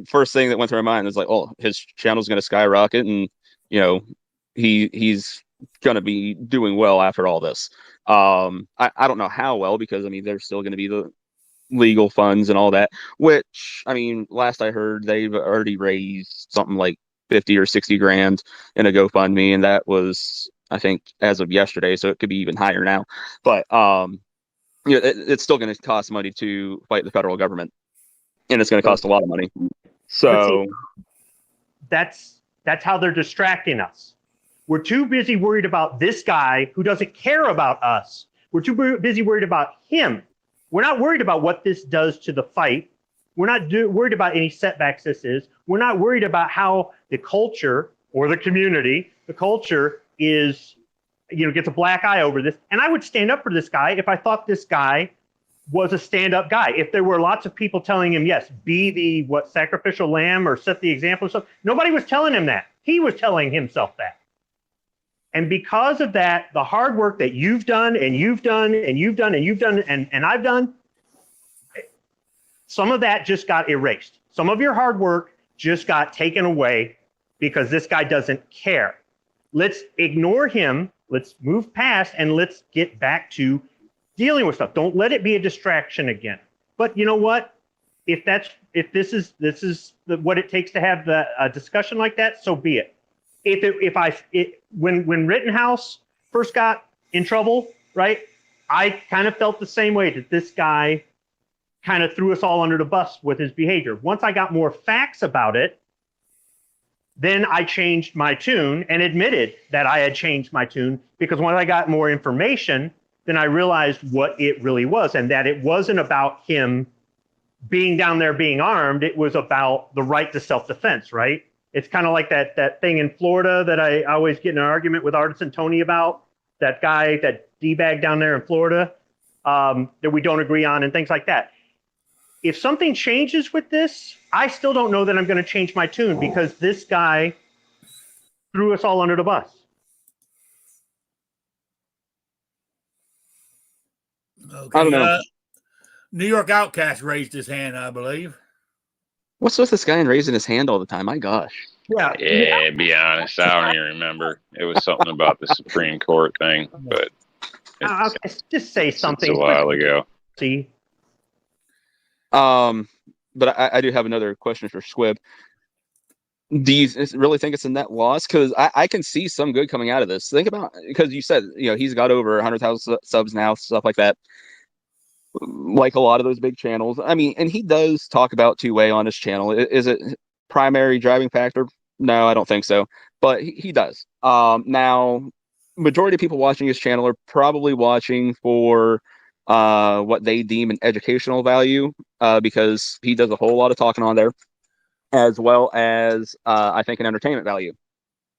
first thing that went through my mind was like, oh, his channel's going to skyrocket, and you know, he's going to be doing well after all this. I don't know how well, because I mean, there's still going to be the legal funds and all that, which, I mean, last I heard, they've already raised something like 50 or 60 grand in a GoFundMe, and that was, I think, as of yesterday, so it could be even higher now. But you know, it's still going to cost money to fight the federal government, and it's going to cost a lot of money. So that's how they're distracting us. We're too busy worried about this guy who doesn't care about us. We're too busy worried about him. We're not worried about what this does to the fight. We're not worried about any setbacks this is. We're not worried about how the culture or the community, the culture is, you know, gets a black eye over this. And I would stand up for this guy if I thought this guy was a stand-up guy. If there were lots of people telling him, yes, be the sacrificial lamb or set the example. So nobody was telling him that. He was telling himself that. And because of that, the hard work that you've done and you've done and you've done and you've done and I've done, some of that just got erased. Some of your hard work just got taken away because this guy doesn't care. Let's ignore him. Let's move past and let's get back to dealing with stuff. Don't let it be a distraction again. But you know what? If this is what it takes to have a discussion like that, so be it. When Rittenhouse first got in trouble, right? I kind of felt the same way, that this guy kind of threw us all under the bus with his behavior. Once I got more facts about it, then I changed my tune and admitted that I had changed my tune, because when I got more information, then I realized what it really was, and that it wasn't about him being down there being armed. It was about the right to self-defense, right? It's kind of like that thing in Florida that I always get in an argument with Artisan Tony about, that guy, that D-bag down there in Florida, that we don't agree on and things like that. If something changes with this, I still don't know that I'm going to change my tune, because this guy threw us all under the bus. Okay. I don't know. New York Outcast raised his hand, I believe. What's with this guy and raising his hand all the time? My gosh. Yeah, be honest, I don't even remember. It was something about the Supreme Court thing, but I'll just say something. It's a while ago. See. But I do have another question for Squib. Do you really think it's a net loss? Because I can see some good coming out of this. Think about, because you said, you know, he's got over 100,000 subs now, stuff like that. Like a lot of those big channels. I mean, and he does talk about two-way on his channel. Is it primary driving factor? No, I don't think so. But he does. Now, majority of people watching his channel are probably watching for what they deem an educational value, because he does a whole lot of talking on there, as well as I think an entertainment value.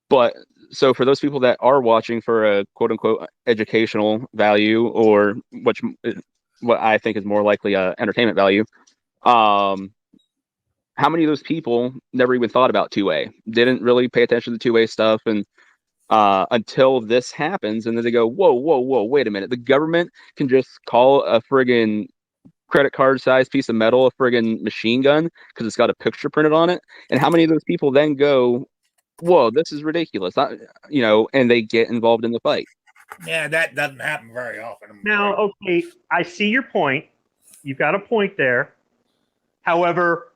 But so for those people that are watching for a quote unquote educational value, or what I think is more likely a entertainment value, How many of those people never even thought about 2A? Didn't really pay attention to 2A stuff, and until this happens, and then they go, whoa, whoa, whoa, wait a minute. The government can just call a friggin' credit card sized piece of metal a friggin' machine gun because it's got a picture printed on it. And how many of those people then go, whoa, this is ridiculous, and they get involved in the fight? Yeah, that doesn't happen very often. Now, okay, I see your point. You've got a point there. However,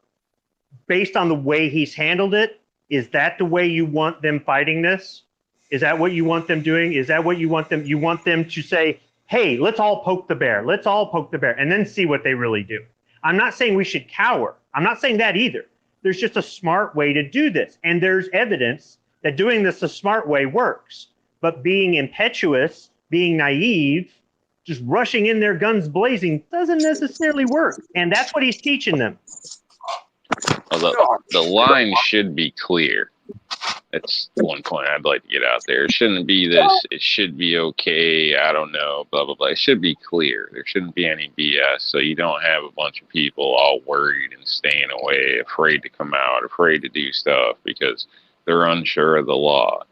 based on the way he's handled it, is that the way you want them fighting this? Is that what you want them doing? Is that what you want them? You want them to say, hey, let's all poke the bear. Let's all poke the bear, and then see what they really do. I'm not saying we should cower. I'm not saying that either. There's just a smart way to do this. And there's evidence that doing this the smart way works. But being impetuous, being naive, just rushing in there guns blazing doesn't necessarily work. And that's what he's teaching them. Well, the line should be clear. That's one point I'd like to get out there. It shouldn't be this, it should be okay, I don't know, blah, blah, blah. It should be clear. There shouldn't be any BS, so you don't have a bunch of people all worried and staying away, afraid to come out, afraid to do stuff because they're unsure of the law.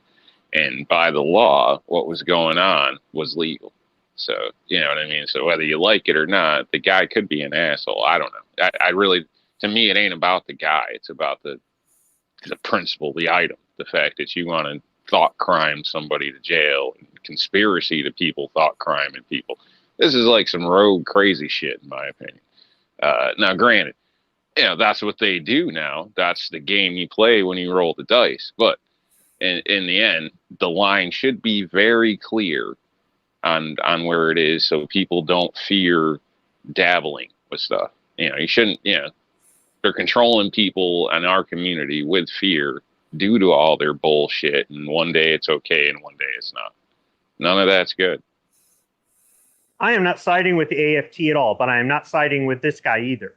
And by the law, what was going on was legal. So, you know what I mean? So whether you like it or not, the guy could be an asshole. I don't know. I really, to me, it ain't about the guy. It's about the principle, the item. The fact that you want to thought crime somebody to jail, and conspiracy to people thought crime and people. This is like some rogue crazy shit, in my opinion. Now, granted, that's what they do now. That's the game you play when you roll the dice. But in the end, the line should be very clear on where it is, so people don't fear dabbling with stuff. You shouldn't. They're controlling people in our community with fear due to all their bullshit, and one day it's okay and one day it's not. None of that's good. I am not siding with the AFT at all, but I am not siding with this guy either.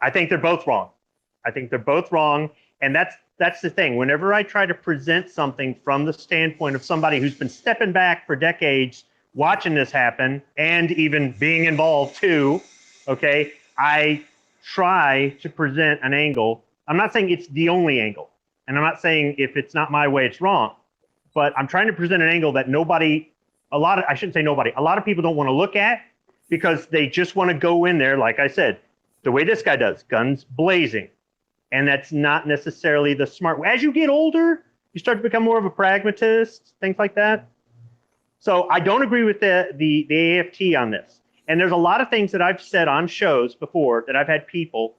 I think they're both wrong. And that's the thing. Whenever I try to present something from the standpoint of somebody who's been stepping back for decades, watching this happen, and even being involved too, okay, I try to present an angle. I'm not saying it's the only angle, and I'm not saying if it's not my way, it's wrong, but I'm trying to present an angle that a lot of people don't want to look at because they just want to go in there, like I said, the way this guy does, guns blazing. And that's not necessarily the smart way. As you get older, you start to become more of a pragmatist, things like that. So I don't agree with the AFT on this. And there's a lot of things that I've said on shows before that I've had people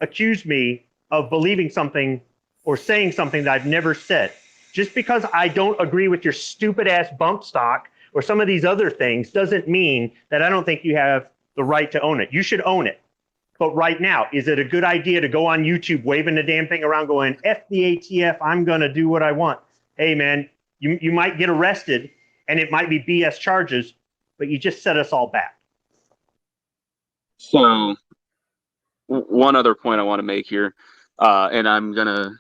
accuse me of believing something or saying something that I've never said. Just because I don't agree with your stupid ass bump stock or some of these other things doesn't mean that I don't think you have the right to own it. You should own it. But right now, is it a good idea to go on YouTube waving the damn thing around going, F the ATF, I'm going to do what I want? Hey, man, you might get arrested and it might be BS charges, but you just set us all back. So one other point I want to make here, and I'm going to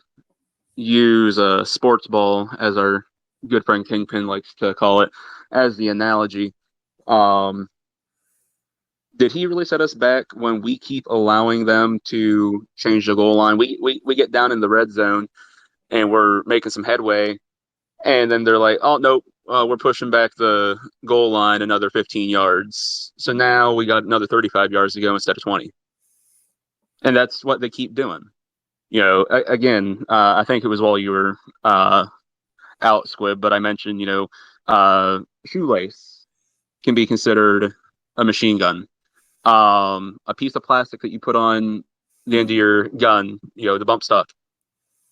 use a sports ball, as our good friend Kingpin likes to call it, as the analogy. Did he really set us back when we keep allowing them to change the goal line? We get down in the red zone and we're making some headway, and then they're like, oh, nope, we're pushing back the goal line another 15 yards. So now we got another 35 yards to go instead of 20. And that's what they keep doing. Again, I think it was while you were out, Squib, but I mentioned, shoelace can be considered a machine gun. A piece of plastic that you put on the end of your gun, the bump stock,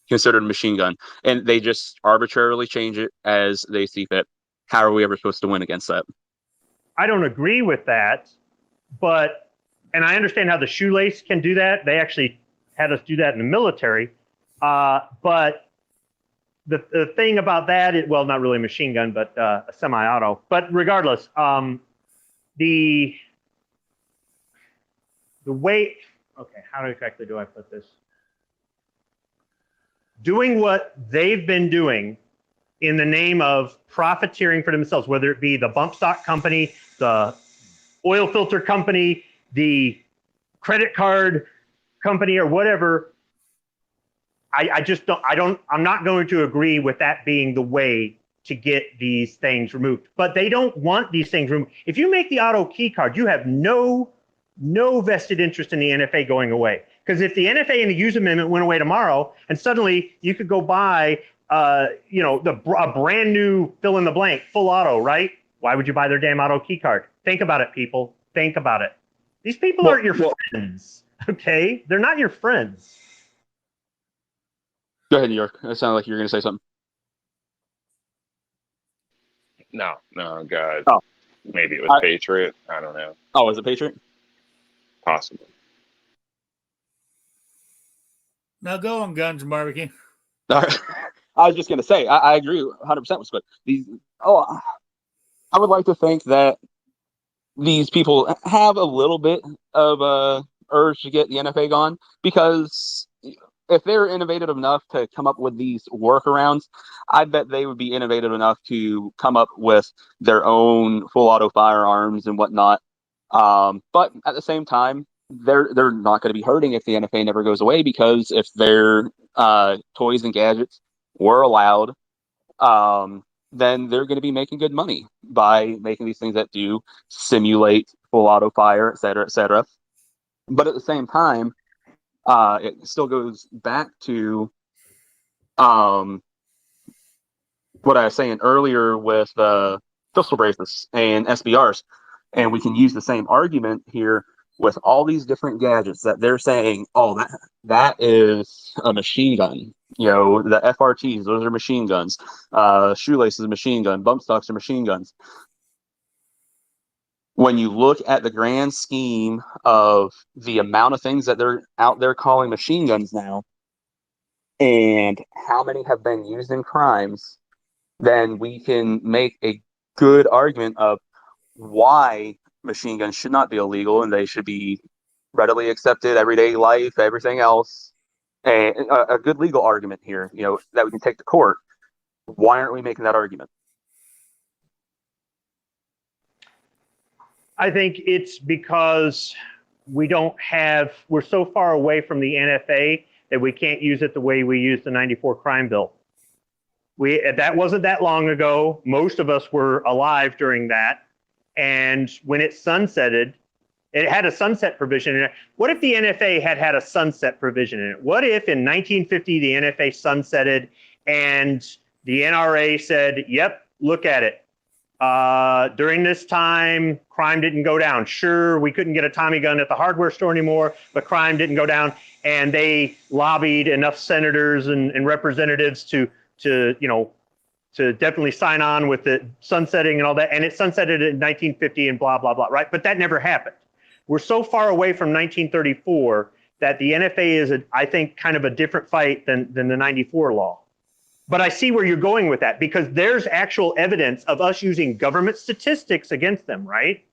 considered a machine gun. And they just arbitrarily change it as they see fit. How are we ever supposed to win against that? I don't agree with that, and I understand how the shoelace can do that. They actually had us do that in the military. But the thing about that, not really a machine gun, but a semi-auto. But regardless, the way, okay, how exactly do I put this? Doing what they've been doing in the name of profiteering for themselves, whether it be the bump stock company, the oil filter company, the credit card company or whatever. I just don't, I'm not going to agree with that being the way to get these things removed. But they don't want these things removed. If you make the auto key card, you have no vested interest in the NFA going away. Because if the NFA and the use amendment went away tomorrow, and suddenly you could go buy, a brand new fill in the blank full auto, right? Why would you buy their damn auto key card? Think about it, people. Think about it. These people aren't your friends, okay? They're not your friends. Go ahead, New York. It sounded like you were going to say something. No, God. Oh. Maybe it was Patriot. I don't know. Oh, was it Patriot? Possibly. Now go on, Guns and Barbecue. All right. I was just going to say, I agree 100% with Squid. I would like to think that these people have a little bit of urge to get the NFA gone, because if they're innovative enough to come up with these workarounds, I bet they would be innovative enough to come up with their own full auto firearms and whatnot. But at the same time, they're not going to be hurting if the NFA never goes away, because if their toys and gadgets were allowed, then they're going to be making good money by making these things that do simulate full auto fire, et cetera, et cetera. But at the same time, it still goes back to what I was saying earlier with pistol braces and SBRs. And we can use the same argument here with all these different gadgets that they're saying, oh, that is a machine gun. You know, the FRTs, those are machine guns. Shoelaces, a machine gun. Bump stocks are machine guns. When you look at the grand scheme of the amount of things that they're out there calling machine guns now, and how many have been used in crimes, then we can make a good argument of why machine guns should not be illegal and they should be readily accepted, everyday life, everything else. And a good legal argument here, that we can take to court. Why aren't we making that argument? I think it's because we're so far away from the NFA that we can't use it the way we used the 94 crime bill. That wasn't that long ago. Most of us were alive during that. And when it sunsetted, it had a sunset provision in it. What if the NFA had a sunset provision in it? What if in 1950 the NFA sunsetted and the NRA said, yep, look at it. During this time, crime didn't go down. Sure, we couldn't get a Tommy gun at the hardware store anymore, but crime didn't go down. And they lobbied enough senators and representatives to definitely sign on with the sunsetting and all that. And it sunsetted in 1950 and blah, blah, blah, right? But that never happened. We're so far away from 1934 that the NFA is, I think, kind of a different fight than the 94 law. But I see where you're going with that, because there's actual evidence of us using government statistics against them, right?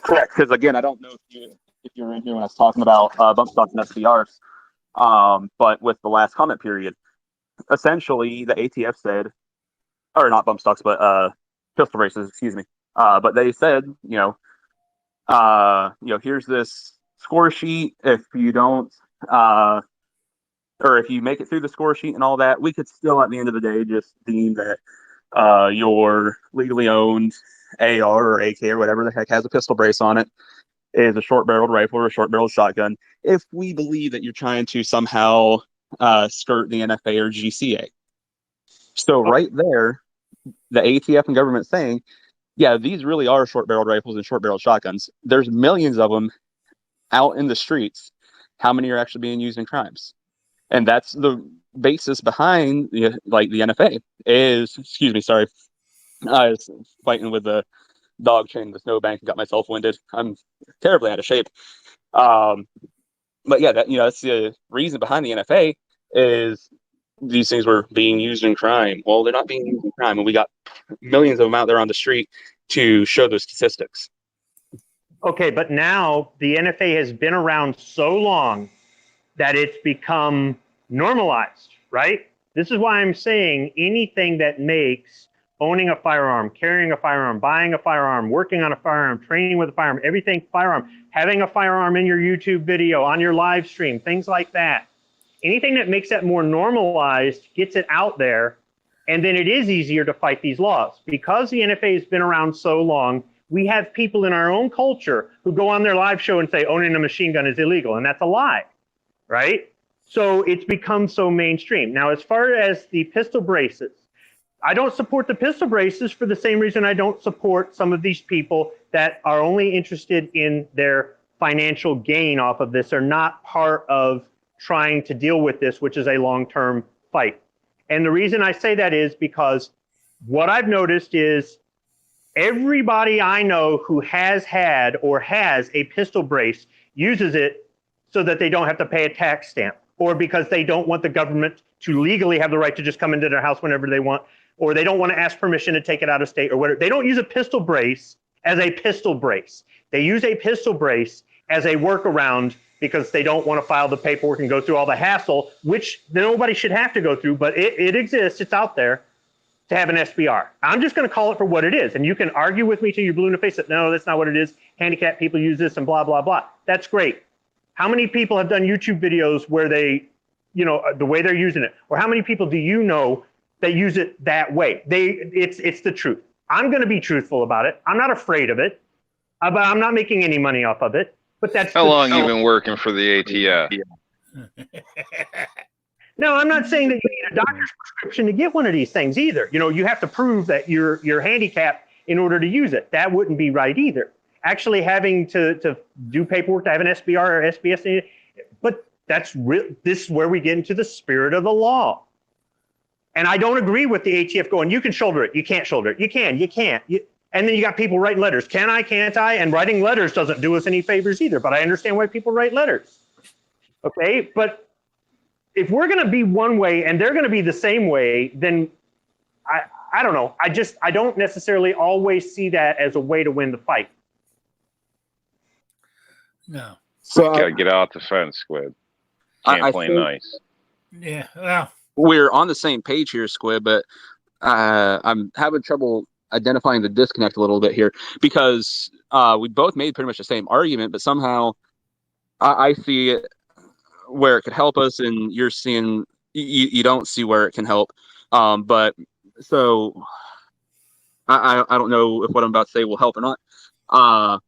Correct, because again, I don't know if you were in here when I was talking about bump stocks and SBRs, but with the last comment period, essentially the ATF said, or not bump stocks, but pistol braces, excuse me. But they said, here's this score sheet. If you don't, or if you make it through the score sheet and all that, we could still, at the end of the day, just deem that your legally owned AR or AK or whatever the heck has a pistol brace on it is a short-barreled rifle or a short-barreled shotgun, if we believe that you're trying to somehow skirt the NFA or GCA. So right there, the ATF and government saying, yeah, these really are short-barreled rifles and short-barreled shotguns. There's millions of them out in the streets. How many are actually being used in crimes? And that's the basis behind the NFA is, excuse me, sorry. I was fighting with the dog chain in the snowbank and got myself winded. I'm terribly out of shape. But yeah, that's the reason behind the NFA is these things were being used in crime. Well, they're not being used in crime, and we got millions of them out there on the street to show those statistics. Okay, but now the NFA has been around so long that it's become normalized, right? This is why I'm saying anything that makes owning a firearm, carrying a firearm, buying a firearm, working on a firearm, training with a firearm, everything firearm, having a firearm in your YouTube video, on your live stream, things like that. Anything that makes that more normalized gets it out there, and then it is easier to fight these laws. Because the NFA has been around so long, we have people in our own culture who go on their live show and say owning a machine gun is illegal, and that's a lie, right? So it's become so mainstream. Now, as far as the pistol braces, I don't support the pistol braces for the same reason I don't support some of these people that are only interested in their financial gain off of this, are not part of trying to deal with this, which is a long-term fight. And the reason I say that is because what I've noticed is everybody I know who has had or has a pistol brace uses it so that they don't have to pay a tax stamp, or because they don't want the government to legally have the right to just come into their house whenever they want, or they don't want to ask permission to take it out of state or whatever. They don't use a pistol brace as a pistol brace. They use a pistol brace as a workaround because they don't want to file the paperwork and go through all the hassle, which nobody should have to go through, but it exists, it's out there, to have an SBR. I'm just going to call it for what it is. And you can argue with me till you're blue in the face that, no, that's not what it is. Handicapped people use this and blah, blah, blah. That's great. How many people have done YouTube videos where they, you know, the way they're using it? Or how many people do you know that use it that way? It's the truth. I'm going to be truthful about it. I'm not afraid of it, but I'm not making any money off of it. But that's How long you been working for the ATF? No, I'm not saying that you need a doctor's prescription to get one of these things either. You know, you have to prove that you're handicapped in order to use it. That wouldn't be right either. Actually having to do paperwork to have an SBR or SBS, but that's real. This is where we get into the spirit of the law. And I don't agree with the ATF going, you can shoulder it, you can't shoulder it, you can, you can't. And then you got people writing letters, can I, can't I? And writing letters doesn't do us any favors either, but I understand why people write letters. Okay, but if we're gonna be one way and they're gonna be the same way, then I don't know. I don't necessarily always see that as a way to win the fight. No. So Gotta get out the fence, Squid. Can't play think nice. Yeah. Well, we're on the same page here, Squid, but I'm having trouble identifying the disconnect a little bit here, because we both made pretty much the same argument, but somehow I see it where it could help us, and you're seeing you don't see where it can help. But so I don't know if what I'm about to say will help or not.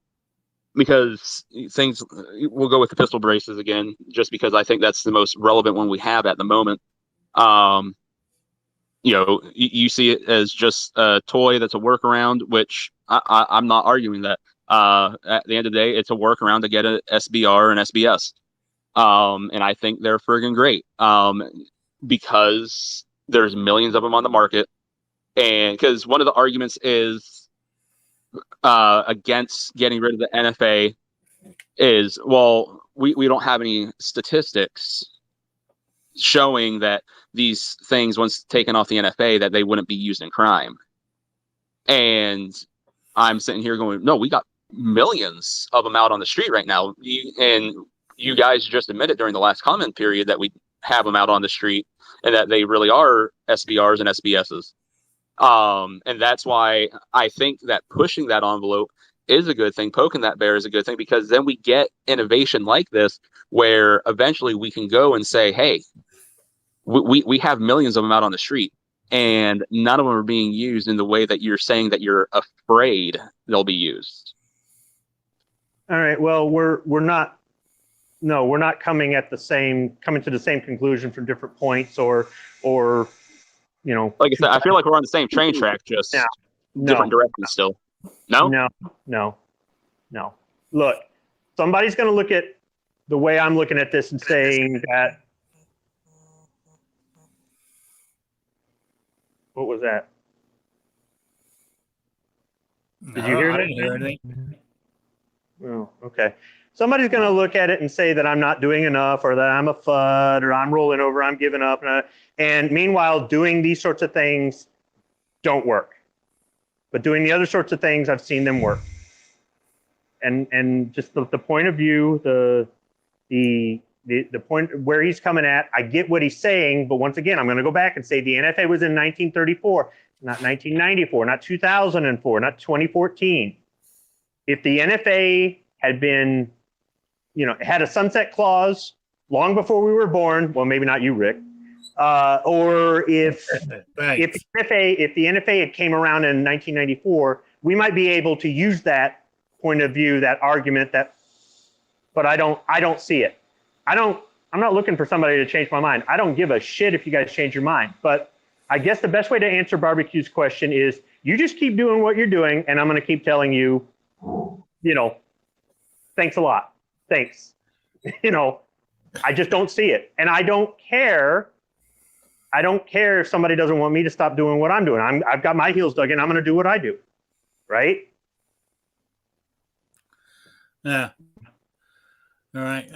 Because things, we'll go with the pistol braces again, just because I think that's the most relevant one we have at the moment. You know, you see it as just a toy that's a workaround, which I'm not arguing that. At the end of the day, it's a workaround to get an SBR and SBS. And I think they're friggin' great, because there's millions of them on the market. And because one of the arguments is against getting rid of the NFA is, well, we don't have any statistics showing that these things, once taken off the NFA, that they wouldn't be used in crime. And I'm sitting here going, no, we got millions of them out on the street right now. And you guys just admitted during the last comment period that we have them out on the street and that they really are SBRs and SBSs. And that's why I think that pushing that envelope is a good thing. Poking that bear is a good thing, because then we get innovation like this, where eventually we can go and say, hey, we have millions of them out on the street, and none of them are being used in the way that you're saying that you're afraid they'll be used. All right. Well, we're not coming to the same conclusion from different points, or you know. Like I said, I feel like we're on the same train track, just different directions still. No? No. Look, somebody's going to look at the way I'm looking at this and saying that. What was that? Did you hear I that? didn't hear anything. Oh, okay. Somebody's going to look at it and say that I'm not doing enough, or that I'm a FUD, or I'm rolling over, I'm giving up. And meanwhile, doing these sorts of things don't work. But doing the other sorts of things, I've seen them work. And just the point of view, the point where he's coming at, I get what he's saying, but once again, I'm going to go back and say the NFA was in 1934. not 1994, not 2004, not 2014. If the NFA had been, had a sunset clause long before we were born, well, maybe not you, Rick, or if the NFA had came around in 1994, we might be able to use that point of view, that argument, but I don't see it. I'm not looking for somebody to change my mind. I don't give a shit if you guys change your mind. But I guess the best way to answer Barbecue's question is you just keep doing what you're doing, and I'm going to keep telling you, thanks a lot. Thanks. I just don't see it. And I don't care. I don't care if somebody doesn't want me to stop doing what I'm doing. I've got my heels dug in. I'm going to do what I do. Right? Yeah. All right.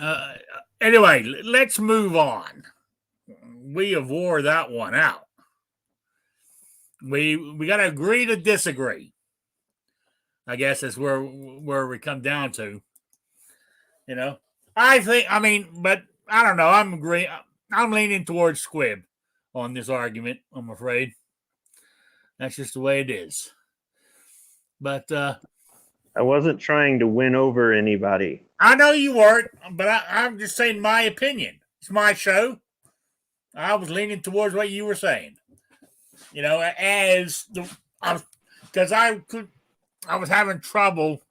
Anyway, let's move on. We have wore that one out. We got to agree to disagree. I guess that's where we come down to. But I don't know. I'm leaning towards Squib on this argument, I'm afraid. That's just the way it is. But I wasn't trying to win over anybody. I know you weren't, but I'm just saying my opinion. It's my show. I was leaning towards what you were saying. Because I was having trouble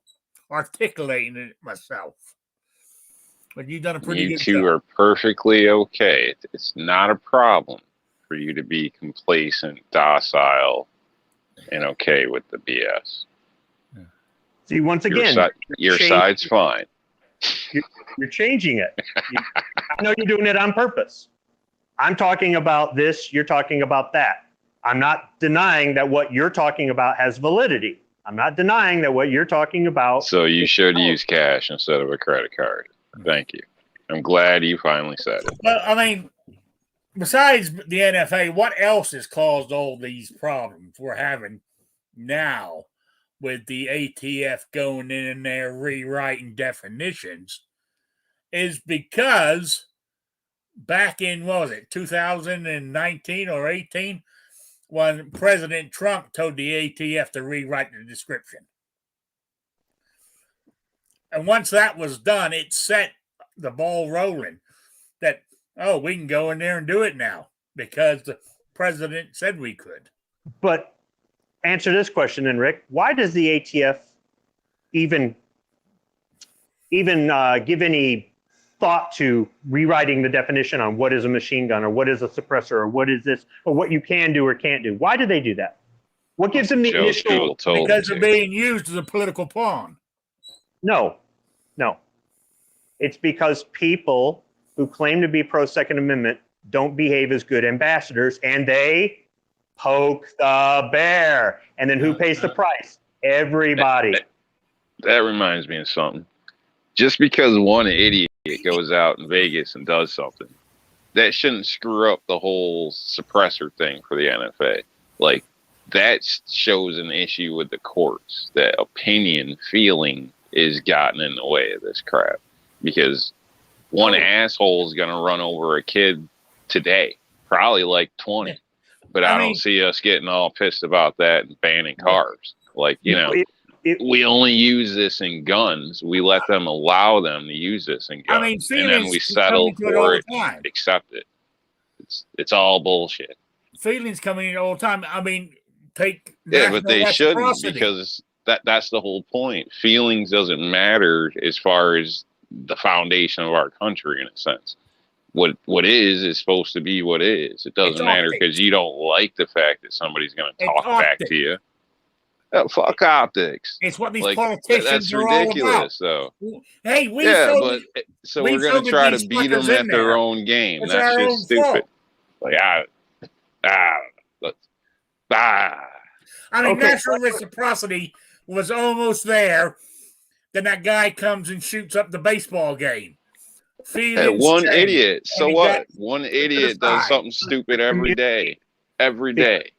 articulating it myself. But you've done a pretty good job. You two are perfectly okay. It's not a problem for you to be complacent, docile, and okay with the BS. See, once again, your side's fine. You're changing it. I know you're doing it on purpose. I'm talking about this. You're talking about that. I'm not denying that what you're talking about has validity. I'm not denying that what you're talking about. So you should use cash instead of a credit card. Thank you. I'm glad you finally said it. Well, besides the NFA, what else has caused all these problems we're having now with the ATF going in there rewriting definitions is because back in, 2019 or 18, when President Trump told the ATF to rewrite the description. And once that was done, it set the ball rolling that, we can go in there and do it now because the president said we could. But answer this question then, Rick. Why does the ATF even give any thought to rewriting the definition on what is a machine gun or what is a suppressor or what is this or what you can do or can't do? Why do they do that? What gives them the initial? Because they're being used as a political pawn. No. It's because people who claim to be pro-Second Amendment don't behave as good ambassadors, and they poke the bear. And then who pays the price? Everybody. That reminds me of something. Just because one idiot goes out in Vegas and does something, that shouldn't screw up the whole suppressor thing for the NFA. Like, that shows an issue with the courts, that opinion, feeling is gotten in the way of this crap. Because one asshole is going to run over a kid today, probably like 20. But I don't see us getting all pissed about that and banning cars. Like, we only use this in guns. We let them allow them to use this in guns. And then we settle for it, accept it. It's all bullshit. Feelings coming in all the time. But they shouldn't, because that's the whole point. Feelings doesn't matter as far as the foundation of our country, in a sense. What is supposed to be what is. It doesn't matter because you don't like the fact that somebody's going to talk back to you. Oh, fuck optics. It's what these politicians are ridiculous, all about. Though. Hey, we're going to try to beat them at their own game. That's just stupid. Natural reciprocity was almost there. Then that guy comes and shoots up the baseball game. One idiot. So what? One idiot does something stupid every day. Every day.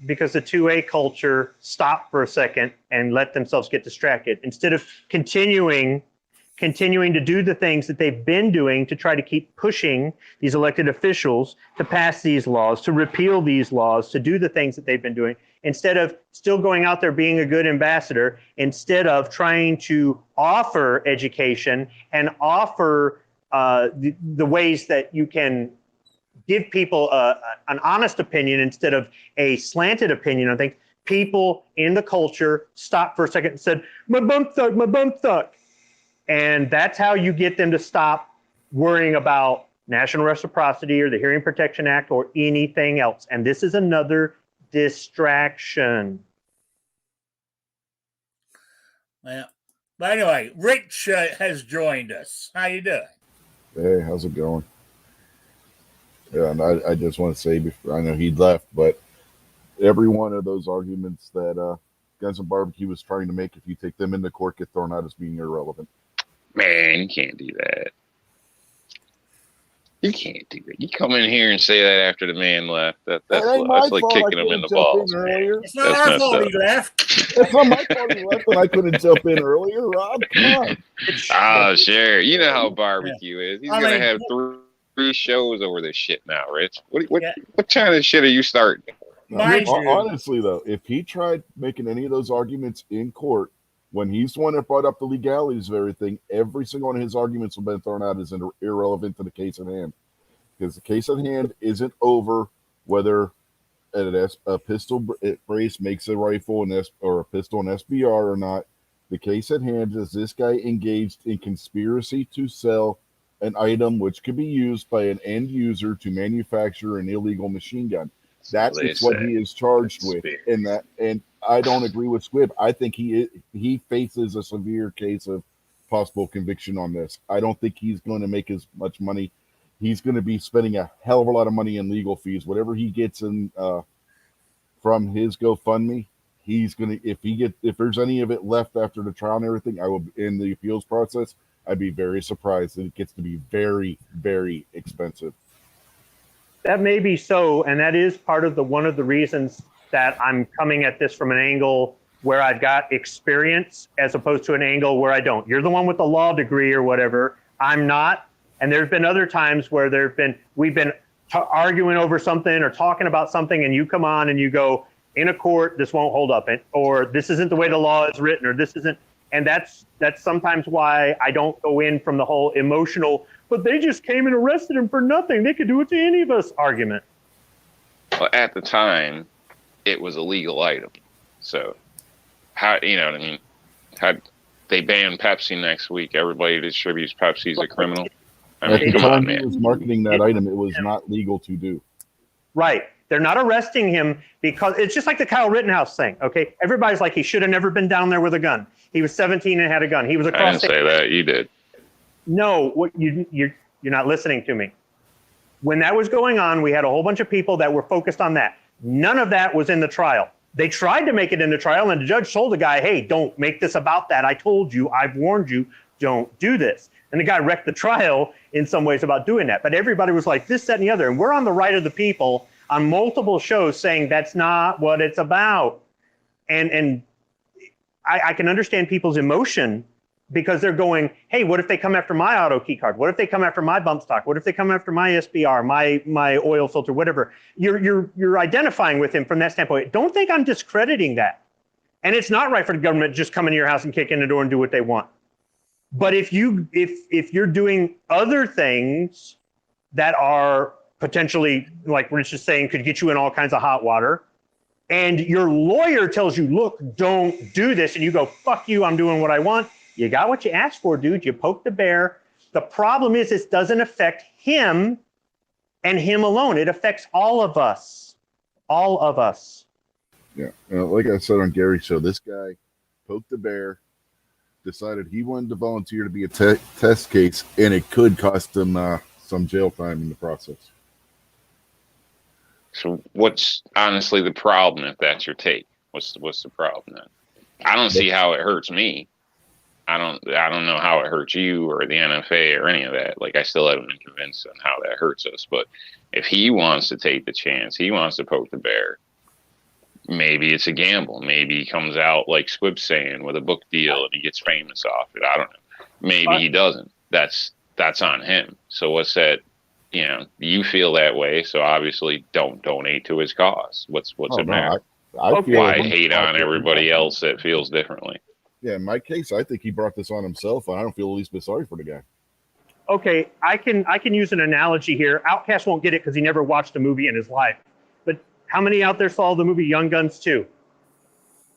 Because the 2A culture stopped for a second and let themselves get distracted. Instead of continuing continuing to do the things that they've been doing to try to keep pushing these elected officials to pass these laws, to repeal these laws, to do the things that they've been doing, instead of still going out there being a good ambassador, instead of trying to offer education and offer the ways that you can give people an honest opinion instead of a slanted opinion. I think people in the culture stopped for a second and said, my bump suck, my bump suck. And that's how you get them to stop worrying about national reciprocity or the Hearing Protection Act or anything else. And this is another distraction. Well, but anyway, Rich has joined us. How you doing? Hey, how's it going? Yeah, and I just want to say, before, I know he left, but every one of those arguments that Guns and Barbecue was trying to make, if you take them into court, get thrown out as being irrelevant. Man, you can't do that. You can't do that. You come in here and say that after the man left. That's like kicking him in the balls. It's not our fault he left. It's not my fault he left, and I couldn't jump in earlier. Rob, come on. Oh, sure. You know how barbecue is. He's gonna have three shows over this shit now, Rich. What kind of shit are you starting? No, honestly, though, if he tried making any of those arguments in court, when he's the one that brought up the legalities of everything, every single one of his arguments have been thrown out as irrelevant to the case at hand. Because the case at hand isn't over whether a pistol brace makes a rifle or a pistol an SBR or not. The case at hand is this guy engaged in conspiracy to sell an item which could be used by an end user to manufacture an illegal machine gun. That's what he is charged with. And I don't agree with Squib. I think he faces a severe case of possible conviction on this. I don't think he's going to make as much money. He's going to be spending a hell of a lot of money in legal fees. Whatever he gets in from his GoFundMe, he's going to. If there's any of it left after the trial and everything, I will in the appeals process. I'd be very surprised that it gets to be very, very expensive. That may be so, and that is part of one of the reasons that I'm coming at this from an angle where I've got experience as opposed to an angle where I don't. You're the one with the law degree or whatever. I'm not. And there's been other times where we've been arguing over something or talking about something, and you come on and you go, in a court, this won't hold up, or this isn't the way the law is written, or this isn't. And that's sometimes why I don't go in from the whole emotional, but they just came and arrested him for nothing. They could do it to any of us argument. Well, at the time, it was a legal item. So, how, you know what I mean? How they ban Pepsi next week? Everybody distributes Pepsi's a criminal. I mean, come on, man. He was marketing that item. It was not legal to do. Right. They're not arresting him because it's just like the Kyle Rittenhouse thing. Okay. Everybody's like, he should have never been down there with a gun. He was 17 and had a gun. He was across. I didn't say that. You did. No, what you're not listening to me. When that was going on, we had a whole bunch of people that were focused on that. None of that was in the trial. They tried to make it in the trial, and the judge told the guy, hey, don't make this about that. I told you, I've warned you, don't do this. And the guy wrecked the trial in some ways about doing that. But everybody was like this, that, and the other. And we're on the right of the people on multiple shows saying that's not what it's about. And I can understand people's emotion because they're going, hey, what if they come after my auto key card? What if they come after my bump stock? What if they come after my SBR, my oil filter, whatever? You're identifying with him from that standpoint. Don't think I'm discrediting that. And it's not right for the government to just come into your house and kick in the door and do what they want. But if you're doing other things that are potentially, like Rich is saying, could get you in all kinds of hot water, and your lawyer tells you, look, don't do this, and you go, fuck you, I'm doing what I want, you got what you asked for, dude. You poked the bear. The problem is this doesn't affect him and him alone. It affects all of us. All of us. Yeah. Like I said on Gary's show, this guy poked the bear, decided he wanted to volunteer to be a test case, and it could cost him some jail time in the process. So what's honestly the problem if that's your take? What's the problem then? I don't see how it hurts me. I don't know how it hurts you or the NFA or any of that. Like, I still haven't been convinced on how that hurts us. But if he wants to take the chance, he wants to poke the bear, maybe it's a gamble. Maybe he comes out like Squib's saying with a book deal and he gets famous off it. I don't know. Maybe he doesn't. That's on him. So what's that? You feel that way, so obviously don't donate to his cause. What's it matter? I feel Why hate on everybody else that feels differently? Yeah, in my case, I think he brought this on himself, and I don't feel the least bit sorry for the guy. Okay, I can use an analogy here. Outcast won't get it because he never watched a movie in his life. But how many out there saw the movie Young Guns 2?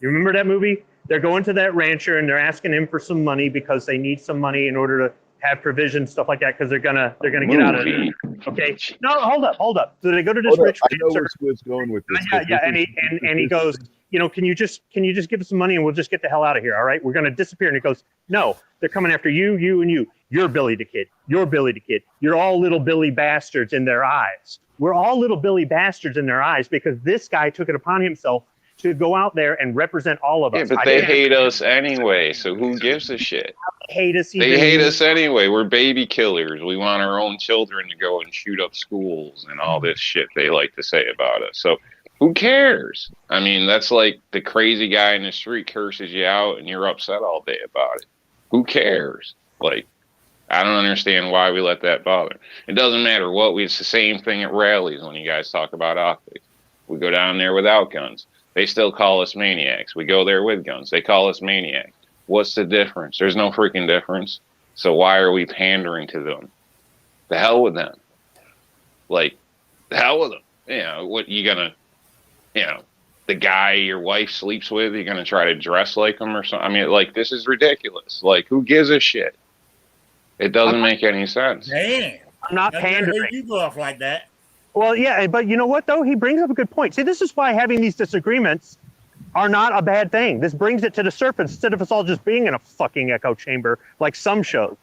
You remember that movie? They're going to that rancher and they're asking him for some money because they need some money in order to have provisions, stuff like that, because they're gonna get out of it. Okay. No, hold up. So they go to this rich I know rancher. where Squid's going with this. Yeah, and he goes, can you just give us some money and we'll just get the hell out of here? All right, we're gonna disappear. And he goes, no, they're coming after you, and you. You're Billy the Kid. You're Billy the Kid. You're all little Billy bastards in their eyes. We're all little Billy bastards in their eyes because this guy took it upon himself to go out there and represent all of us. Yeah, but they hate us anyway, so who gives a shit? They hate us. They hate us anyway. We're baby killers. We want our own children to go and shoot up schools and all this shit they like to say about us. So who cares? I mean, that's like the crazy guy in the street curses you out and you're upset all day about it. Who cares? Like, I don't understand why we let that bother. It doesn't matter what it's the same thing at rallies when you guys talk about optics. We go down there without guns. They still call us maniacs. We go there with guns. They call us maniacs. What's the difference? There's no freaking difference. So why are we pandering to them? The hell with them. Like, the hell with them. What you gonna, the guy your wife sleeps with, you're gonna try to dress like him or something? I mean, like, this is ridiculous. Like, who gives a shit? It doesn't make any sense. Damn. I'm not pandering. You go off like that. Well, yeah, but you know what, though? He brings up a good point. See, this is why having these disagreements are not a bad thing. This brings it to the surface instead of us all just being in a fucking echo chamber like some shows.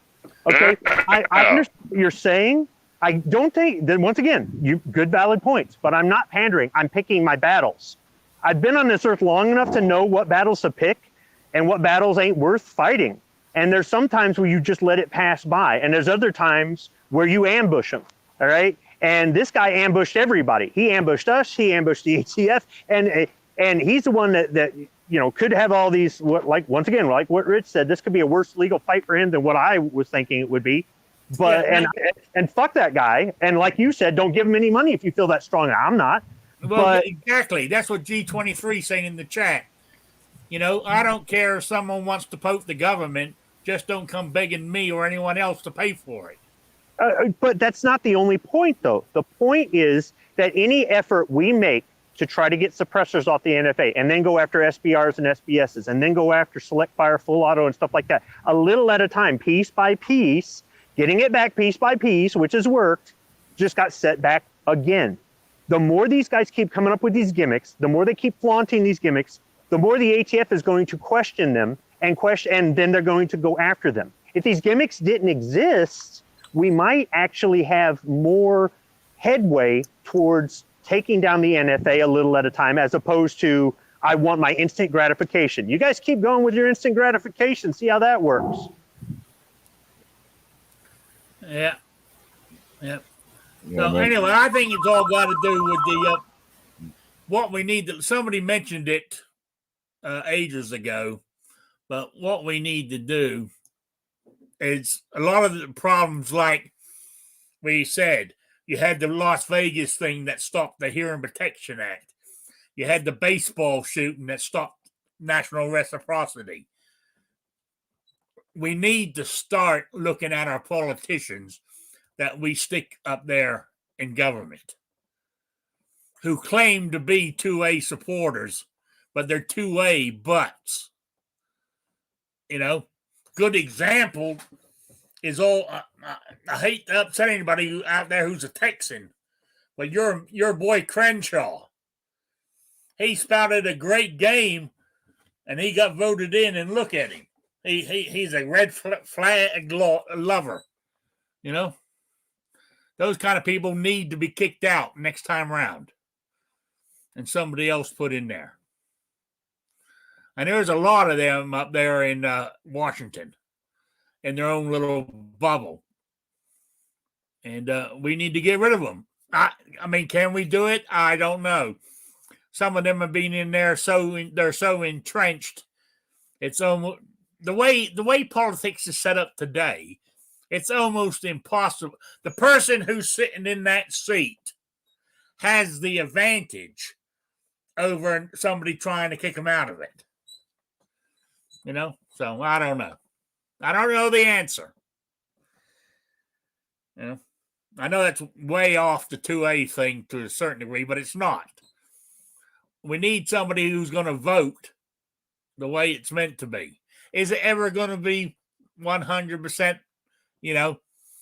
Okay? I understand what you're saying. I don't think, then once again, you good valid points, but I'm not pandering. I'm picking my battles. I've been on this earth long enough to know what battles to pick and what battles ain't worth fighting. And there's some times where you just let it pass by. And there's other times where you ambush them. All right? And this guy ambushed everybody. He ambushed us. He ambushed the ATF. And he's the one that could have all these, once again, like what Rich said, this could be a worse legal fight for him than what I was thinking it would be. But and fuck that guy. And like you said, don't give him any money if you feel that strong. I'm not. Well, exactly. That's what G23 saying in the chat. I don't care if someone wants to poke the government. Just don't come begging me or anyone else to pay for it. But that's not the only point, though. The point is that any effort we make to try to get suppressors off the NFA and then go after SBRs and SBSs and then go after select fire, full auto and stuff like that, a little at a time, piece by piece, getting it back piece by piece, which has worked, just got set back again. The more these guys keep coming up with these gimmicks, the more they keep flaunting these gimmicks, the more the ATF is going to question them and then they're going to go after them. If these gimmicks didn't exist, we might actually have more headway towards taking down the NFA a little at a time, as opposed to, I want my instant gratification. You guys keep going with your instant gratification. See how that works. Yeah. So anyway, I think it's all got to do with the what we need. Somebody mentioned it ages ago, but what we need to do is a lot of the problems, like we said, you had the Las Vegas thing that stopped the Hearing Protection Act. You had the baseball shooting that stopped national reciprocity. We need to start looking at our politicians that we stick up there in government who claim to be 2A supporters, but they're 2A butts. Good example is all. I hate to upset anybody out there who's a Texan, but your boy Crenshaw, he spouted a great game, and he got voted in. And look at him, he's a red flag lover. Those kind of people need to be kicked out next time around, and somebody else put in there. And there's a lot of them up there in Washington in their own little bubble. And we need to get rid of them. I mean, can we do it? I don't know. Some of them have been in there, they're so entrenched. It's almost, the way politics is set up today, it's almost impossible. The person who's sitting in that seat has the advantage over somebody trying to kick him out of it. You know? So I don't know. I don't know the answer. You know? I know that's way off the 2A thing to a certain degree, but it's not. We need somebody who's going to vote the way it's meant to be. Is it ever going to be 100%,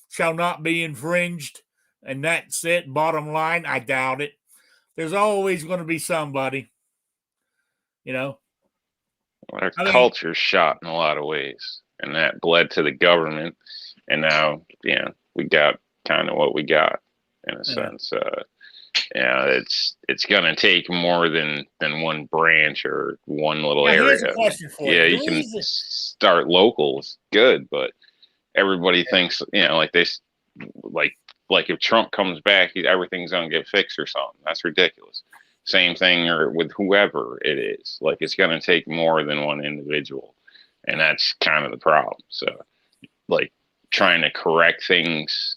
shall not be infringed? And that's it. Bottom line, I doubt it. There's always going to be somebody, Well, our culture's shot in a lot of ways, and that bled to the government. And now, we got kind of what we got in a sense. It's going to take more than one branch or one little area. Here's a question for you. You can start local, it's good, but everybody thinks, like if Trump comes back, everything's going to get fixed or something. That's ridiculous. Same thing or with whoever it is. Like, it's going to take more than one individual, and that's kind of the problem. So, like, trying to correct things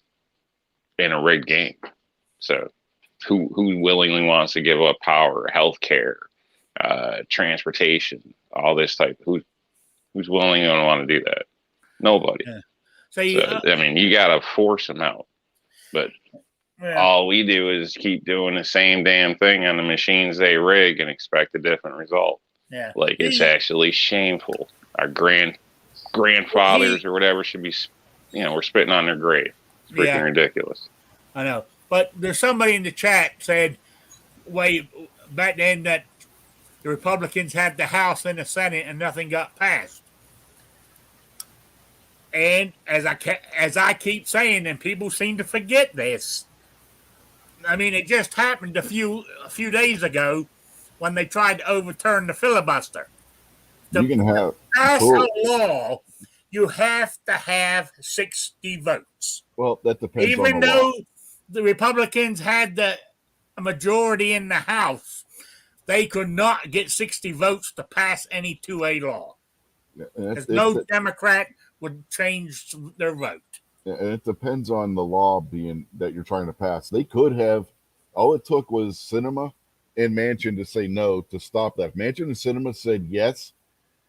in a rigged game. So, who willingly wants to give up power, healthcare, transportation, all this type? Who's willing to want to do that? Nobody. Yeah. So you got to force them out. But all we do is keep doing the same damn thing on the machines they rig and expect a different result. Yeah. Like, it's actually shameful. Our grandfathers or whatever should be, we're spitting on their grave. It's freaking ridiculous. I know. But there's somebody in the chat said way back then that the Republicans had the House and the Senate and nothing got passed. And as I keep saying, and people seem to forget this, I mean, it just happened a few days ago when they tried to overturn the filibuster. You can have pass a law. You have to have 60 votes. Well, that depends. Even though the Republicans had a majority in the House, they could not get 60 votes to pass any 2A law. Because no Democrat would change their vote. And it depends on the law being that you're trying to pass. They could have, all it took was Sinema and Manchin to say no to stop that. Manchin and Sinema said yes.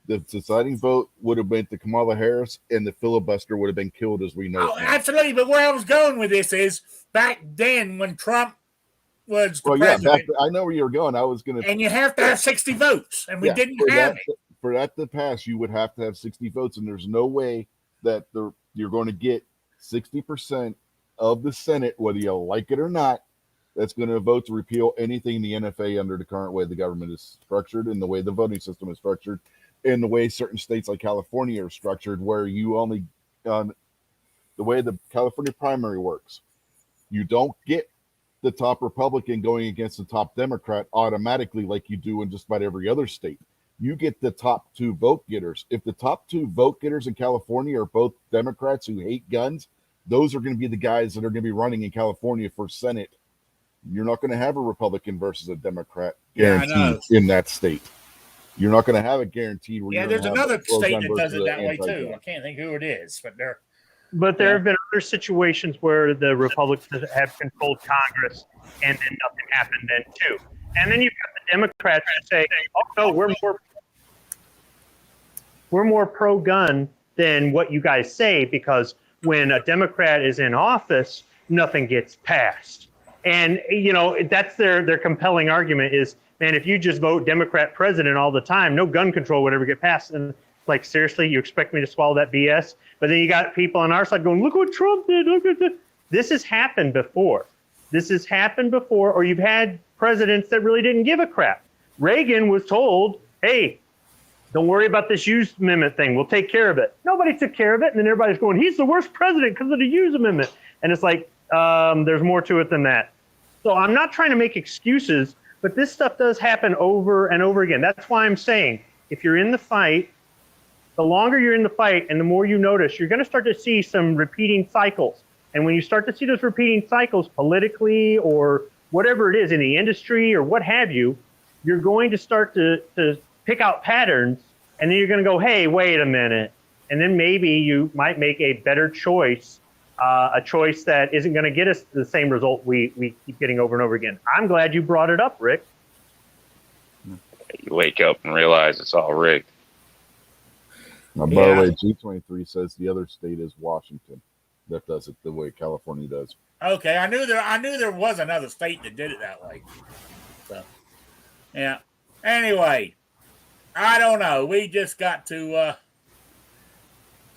The deciding vote would have been to Kamala Harris, and the filibuster would have been killed as we know. Oh, absolutely. But where I was going with this is back then when Trump was the president. I know where you're going. I was going to. And you have to have 60 votes, and we didn't have it. For that to pass, you would have to have 60 votes, and there's no way that you're going to get 60% of the Senate, whether you like it or not, that's going to vote to repeal anything in the NFA under the current way the government is structured and the way the voting system is structured. In the way certain states like California are structured, where you only, the way the California primary works, you don't get the top Republican going against the top Democrat automatically like you do in just about every other state. You get the top two vote getters. If the top two vote getters in California are both Democrats who hate guns, those are going to be the guys that are going to be running in California for Senate. You're not going to have a Republican versus a Democrat guaranteed in that state. You're not going to have a guaranteed. There's another state that does it that way too. I can't think who it is, but there have been other situations where the Republicans have controlled Congress, and then nothing happened then too. And then you've got the Democrats that say, "Oh no, we're more pro-gun than what you guys say," because when a Democrat is in office, nothing gets passed. And that's their compelling argument is, man, if you just vote Democrat president all the time, no gun control would ever get passed. And like, seriously, you expect me to swallow that BS? But then you got people on our side going, look what Trump did. Look at this. This has happened before. Or you've had presidents that really didn't give a crap. Reagan was told, hey, don't worry about this Hughes Amendment thing. We'll take care of it. Nobody took care of it. And then everybody's going, he's the worst president because of the Hughes Amendment. And it's like, there's more to it than that. So I'm not trying to make excuses, but this stuff does happen over and over again. That's why I'm saying, if you're in the fight, the longer you're in the fight and the more you notice, you're going to start to see some repeating cycles. And when you start to see those repeating cycles politically or whatever it is in the industry or what have you, you're going to start to pick out patterns and then you're going to go, hey, wait a minute. And then maybe you might make a better choice, a choice that isn't going to get us the same result we keep getting over and over again. I'm glad you brought it up, Rick. You wake up and realize it's all rigged. Now, by the way, G23 says the other state is Washington that does it the way California does. Okay, I knew there was another state that did it that way. So, yeah. Anyway, I don't know. We just got to.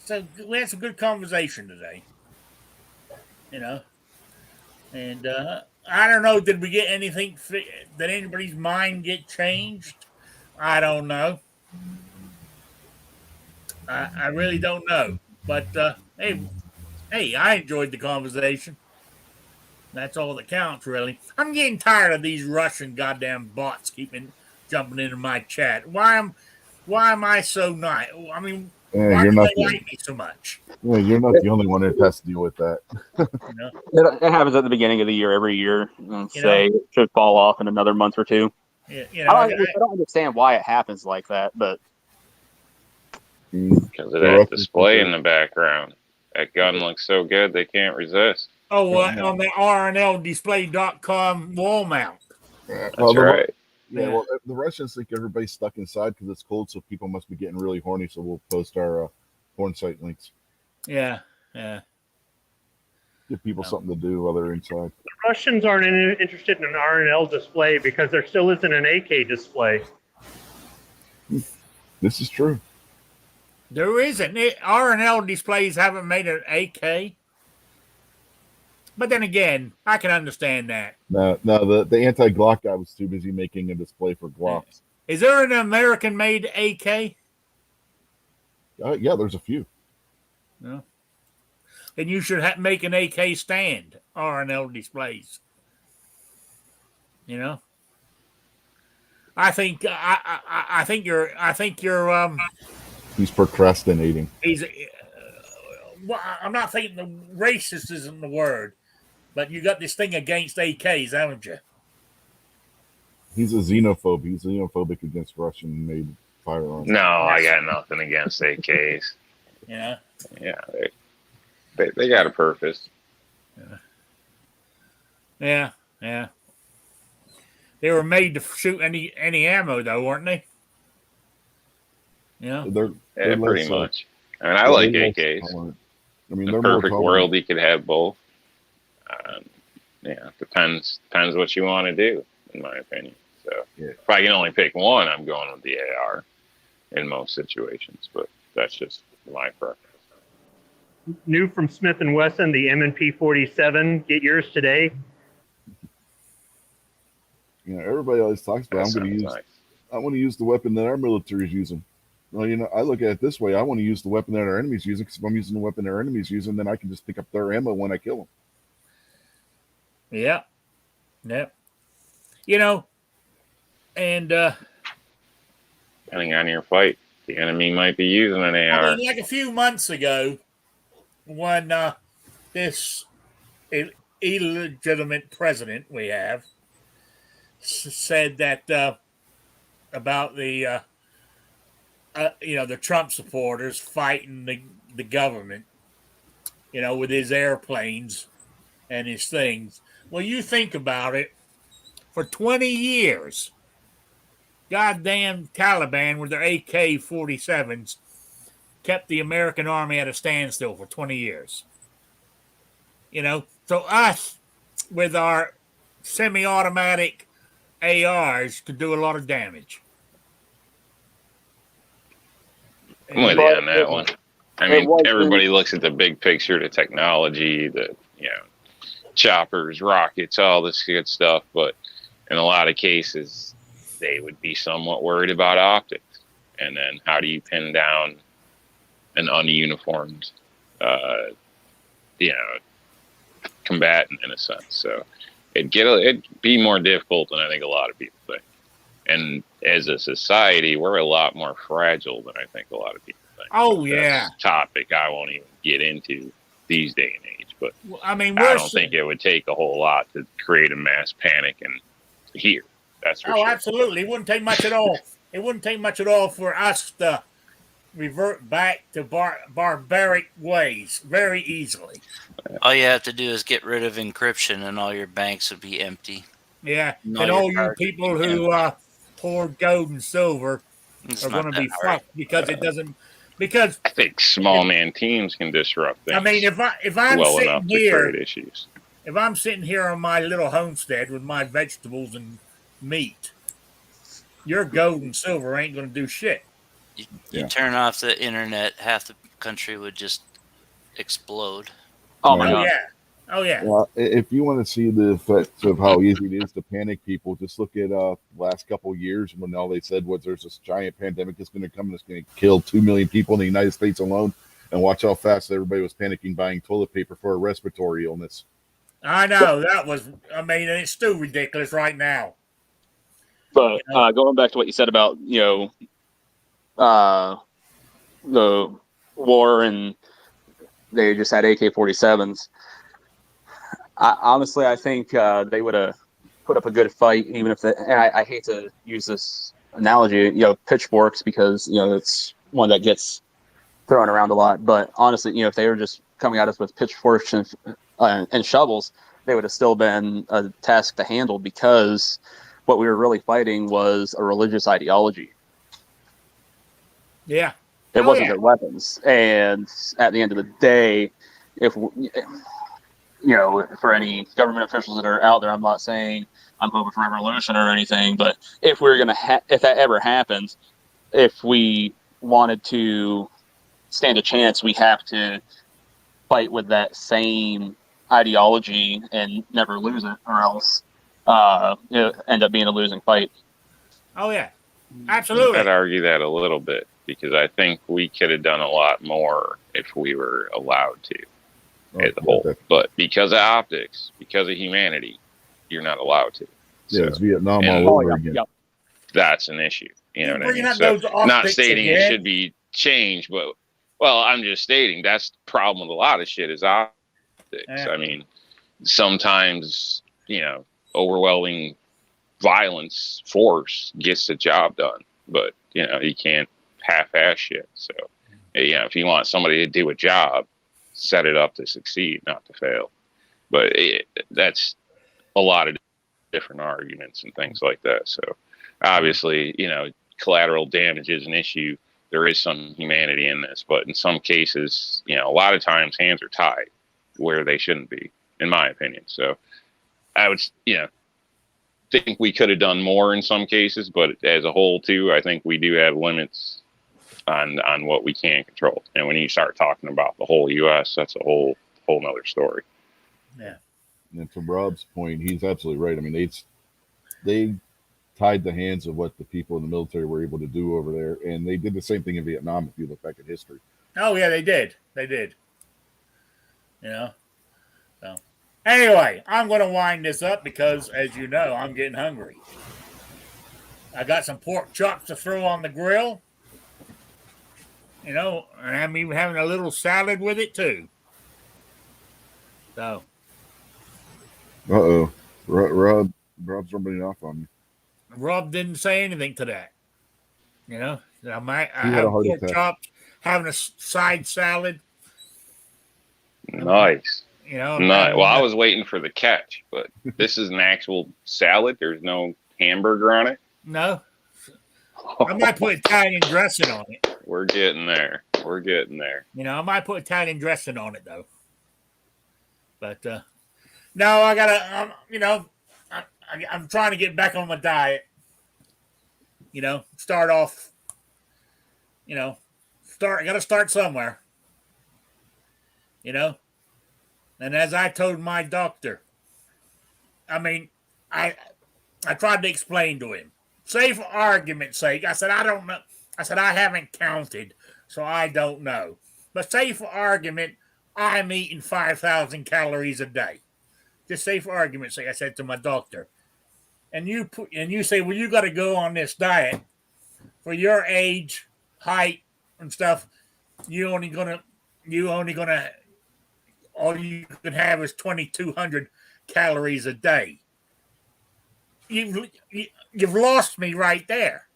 So we had some good conversation today. And I don't know. Did we get anything? Did anybody's mind get changed? I don't know. I really don't know. But hey, I enjoyed the conversation. That's all that counts, really. I'm getting tired of these Russian goddamn bots keeping jumping into my chat. Why am I so nice? I mean, why do they like me so much? Yeah, you're not the only one that has to deal with that. It happens at the beginning of the year every year. It should fall off in another month or two. Yeah, I don't understand why it happens like that, but because of that display in the background. That gun looks so good they can't resist. Oh, on the RNLdisplay.com wall mount. That's right. Yeah, well, the Russians think everybody's stuck inside because it's cold, so people must be getting really horny, so we'll post our porn site links. Yeah. Give people something to do while they're inside. The Russians aren't interested in an RNL display because there still isn't an AK display. This is true. There isn't. RNL displays haven't made an AK. But then again, I can understand that. No, the anti-Glock guy was too busy making a display for Glocks. Is there an American-made AK? Yeah, there's a few. No. Then you should make an AK stand, RNL displays. I think you're He's procrastinating. Well, I'm not thinking the racist isn't the word, but you got this thing against AKs, haven't you? He's a xenophobe. He's xenophobic against Russian-made firearms. No, I got nothing against AKs. Yeah. Yeah, they got a purpose. Yeah. They were made to shoot any ammo, though, weren't they? Yeah. They're pretty much. I mean, I like AKs. I mean, in a perfect world, you could have both. Depends what you want to do, in my opinion. So if I can only pick one, I'm going with the AR in most situations. But that's just my preference. New from Smith & Wesson, the M&P 47. Get yours today. Everybody always talks about I want to use the weapon that our military is using. Well, I look at it this way. I want to use the weapon that our enemy's using, because if I'm using the weapon our enemy's using, then I can just pick up their ammo when I kill them. Yeah. And depending on your fight, the enemy might be using an AR. I mean, like a few months ago, when this illegitimate president we have said that about the the Trump supporters fighting the government, with his airplanes and his things. Well, you think about it. For 20 years, goddamn Taliban with their AK-47s kept the American army at a standstill for 20 years. So us, with our semi-automatic ARs, could do a lot of damage. I'm with you on that one. I mean, everybody looks at the big picture, the technology, the choppers, rockets, all this good stuff, but in a lot of cases, they would be somewhat worried about optics. And then how do you pin down an ununiformed, combatant in a sense? So it'd be more difficult than I think a lot of people think. And as a society, we're a lot more fragile than I think a lot of people think. Oh, yeah. That's a topic I won't even get into these day and age. But I mean, I don't think it would take a whole lot to create a mass panic and here. That's for sure. Absolutely. It wouldn't take much at all. It wouldn't take much at all for us to revert back to barbaric ways very easily. All you have to do is get rid of encryption, and all your banks would be empty. Yeah, And and your all you cards would people be who empty. hoard gold and silver It's are not going to that be hard. fucked because it doesn't. Because I think small man teams can disrupt I mean, things if I'm well sitting enough to here, create issues. if I'm sitting here on my little homestead with my vegetables and meat, your gold and silver ain't going to do shit. You Yeah. turn off the internet, half the country would just explode. Oh my Oh god. yeah, oh yeah. Well, if you want to see the effects of how easy it is to panic people, just look at last couple of years when all they said was there's this giant pandemic that's going to come and it's going to kill 2 million people in the United States alone, and watch how fast everybody was panicking buying toilet paper for a respiratory illness. I know that was. I mean, and it's still ridiculous right now. But going back to what you said about the war and they just had AK-47s. Honestly, I think they would have put up a good fight, even if and I hate to use this analogy, pitchforks, because it's one that gets thrown around a lot. But honestly, if they were just coming at us with pitchforks and shovels, they would have still been a task to handle, because what we were really fighting was a religious ideology. Yeah. It wasn't their weapons. And at the end of the day, if for any government officials that are out there, I'm not saying I'm hoping for revolution or anything, but if we're gonna, if that ever happens, if we wanted to stand a chance, we have to fight with that same ideology and never lose it, or else end up being a losing fight. Oh yeah, absolutely. I'd argue that a little bit, because I think we could have done a lot more if we were allowed to as a whole. But because of optics, because of humanity, you're not allowed to. Yeah, it's Vietnam and all over again. That's an issue. You know what I mean? So, not stating it should be changed, but I'm just stating that's the problem with a lot of shit is optics. Yeah. I mean, sometimes overwhelming violence, force gets the job done, but you can't half-ass shit. So if you want somebody to do a job, set it up to succeed, not to fail. But that's a lot of different arguments and things like that. So obviously, collateral damage is an issue. There is some humanity in this, but in some cases, a lot of times hands are tied where they shouldn't be, in my opinion. So I would, think we could have done more in some cases, but as a whole too, I think we do have limits on what we can control. And when you start talking about the whole U.S., that's a whole nother story. Yeah. And to Rob's point, he's absolutely right. I mean, they tied the hands of what the people in the military were able to do over there, and they did the same thing in Vietnam. If you look back at history. Oh yeah, they did. So anyway, I'm going to wind this up because, as you know, I'm getting hungry. I got some pork chops to throw on the grill. And I'm even having a little salad with it too. So. Uh-oh. Rob's rubbing off on me. Rob didn't say anything to that. I had a heart pork attack. chops, having a side salad. Nice. Nice. Well, I was waiting for the catch, but this is an actual salad. There's no hamburger on it. No. I might put Italian dressing on it. We're getting there. I might put Italian dressing on it though. But no, I gotta. I'm trying to get back on my diet. Start off. I gotta start somewhere. And as I told my doctor, I tried to explain to him. Say for argument's sake, I said, I don't know. I said, I haven't counted, so I don't know. But say for argument, I'm eating 5,000 calories a day. Just say for argument's sake, I said to my doctor. And you say, well, you got to go on this diet for your age, height, and stuff. All you can have is 2,200 calories a day. You've lost me right there.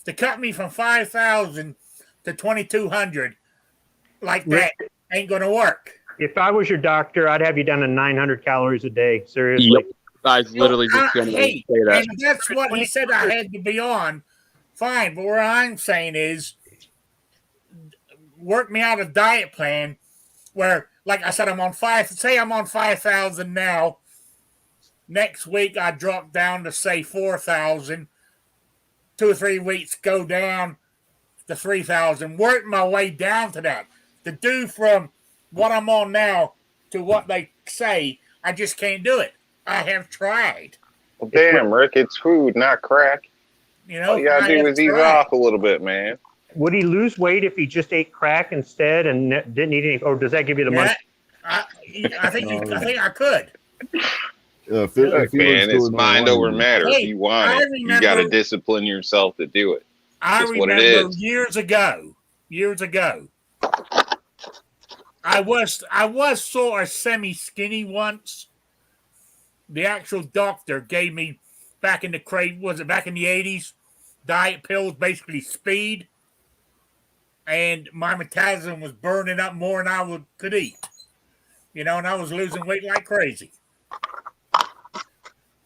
To cut me from 5,000 to 2,200 like that ain't going to work. If I was your doctor, I'd have you down to 900 calories a day. Seriously. Yep. I was literally just going to say that. And that's what he said I had to be on. Fine. But what I'm saying is work me out a diet plan where, like I said, I'm on 5,000 now. Next week, I drop down to, say, 4,000. 2 or 3 weeks, go down to 3,000. Work my way down to that. To do from what I'm on now to what they say, I just can't do it. I have tried. Well, damn, Rick, it's food, not crack. You know, all you gotta do is ease off a little bit, man. Would he lose weight if he just ate crack instead and didn't eat any? Or does that give you the money? I think I could. If Look, man, it's mind over matter. Hey, if you want it, you got to discipline yourself to do it. I remember years ago, I was sort of semi-skinny once. The actual doctor gave me back in the 80s, diet pills, basically speed. And my metabolism was burning up more than I could eat. You know, and I was losing weight like crazy.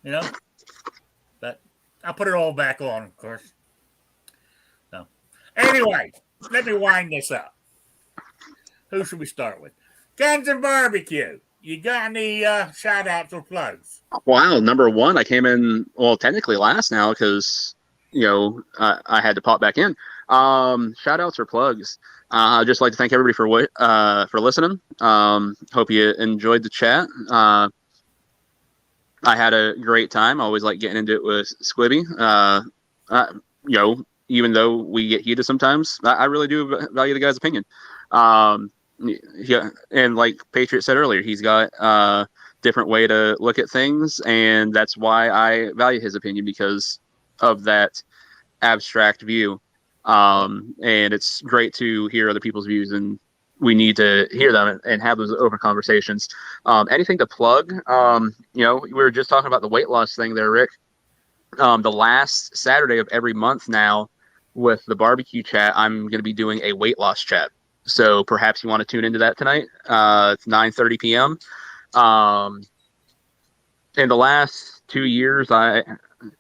You know? But I put it all back on, of course. So, anyway, let me wind this up. Who should we start with? Guns and Barbecue. You got any shout-outs or plugs? Wow, number one, I came in, well, technically last now because, I had to pop back in. Shout-outs or plugs. I'd just like to thank everybody for listening. Hope you enjoyed the chat. I had a great time. I always like getting into it with Squibby. Even though we get heated sometimes, I really do value the guy's opinion. Yeah, and like Patriot said earlier, he's got a different way to look at things, and that's why I value his opinion, because of that abstract view. And it's great to hear other people's views, and we need to hear them and have those open conversations. Anything to plug? We were just talking about the weight loss thing there, Rick. The last Saturday of every month now with the barbecue chat, I'm going to be doing a weight loss chat. So perhaps you want to tune into that tonight. It's 9:30 p.m. In the last 2 years, 3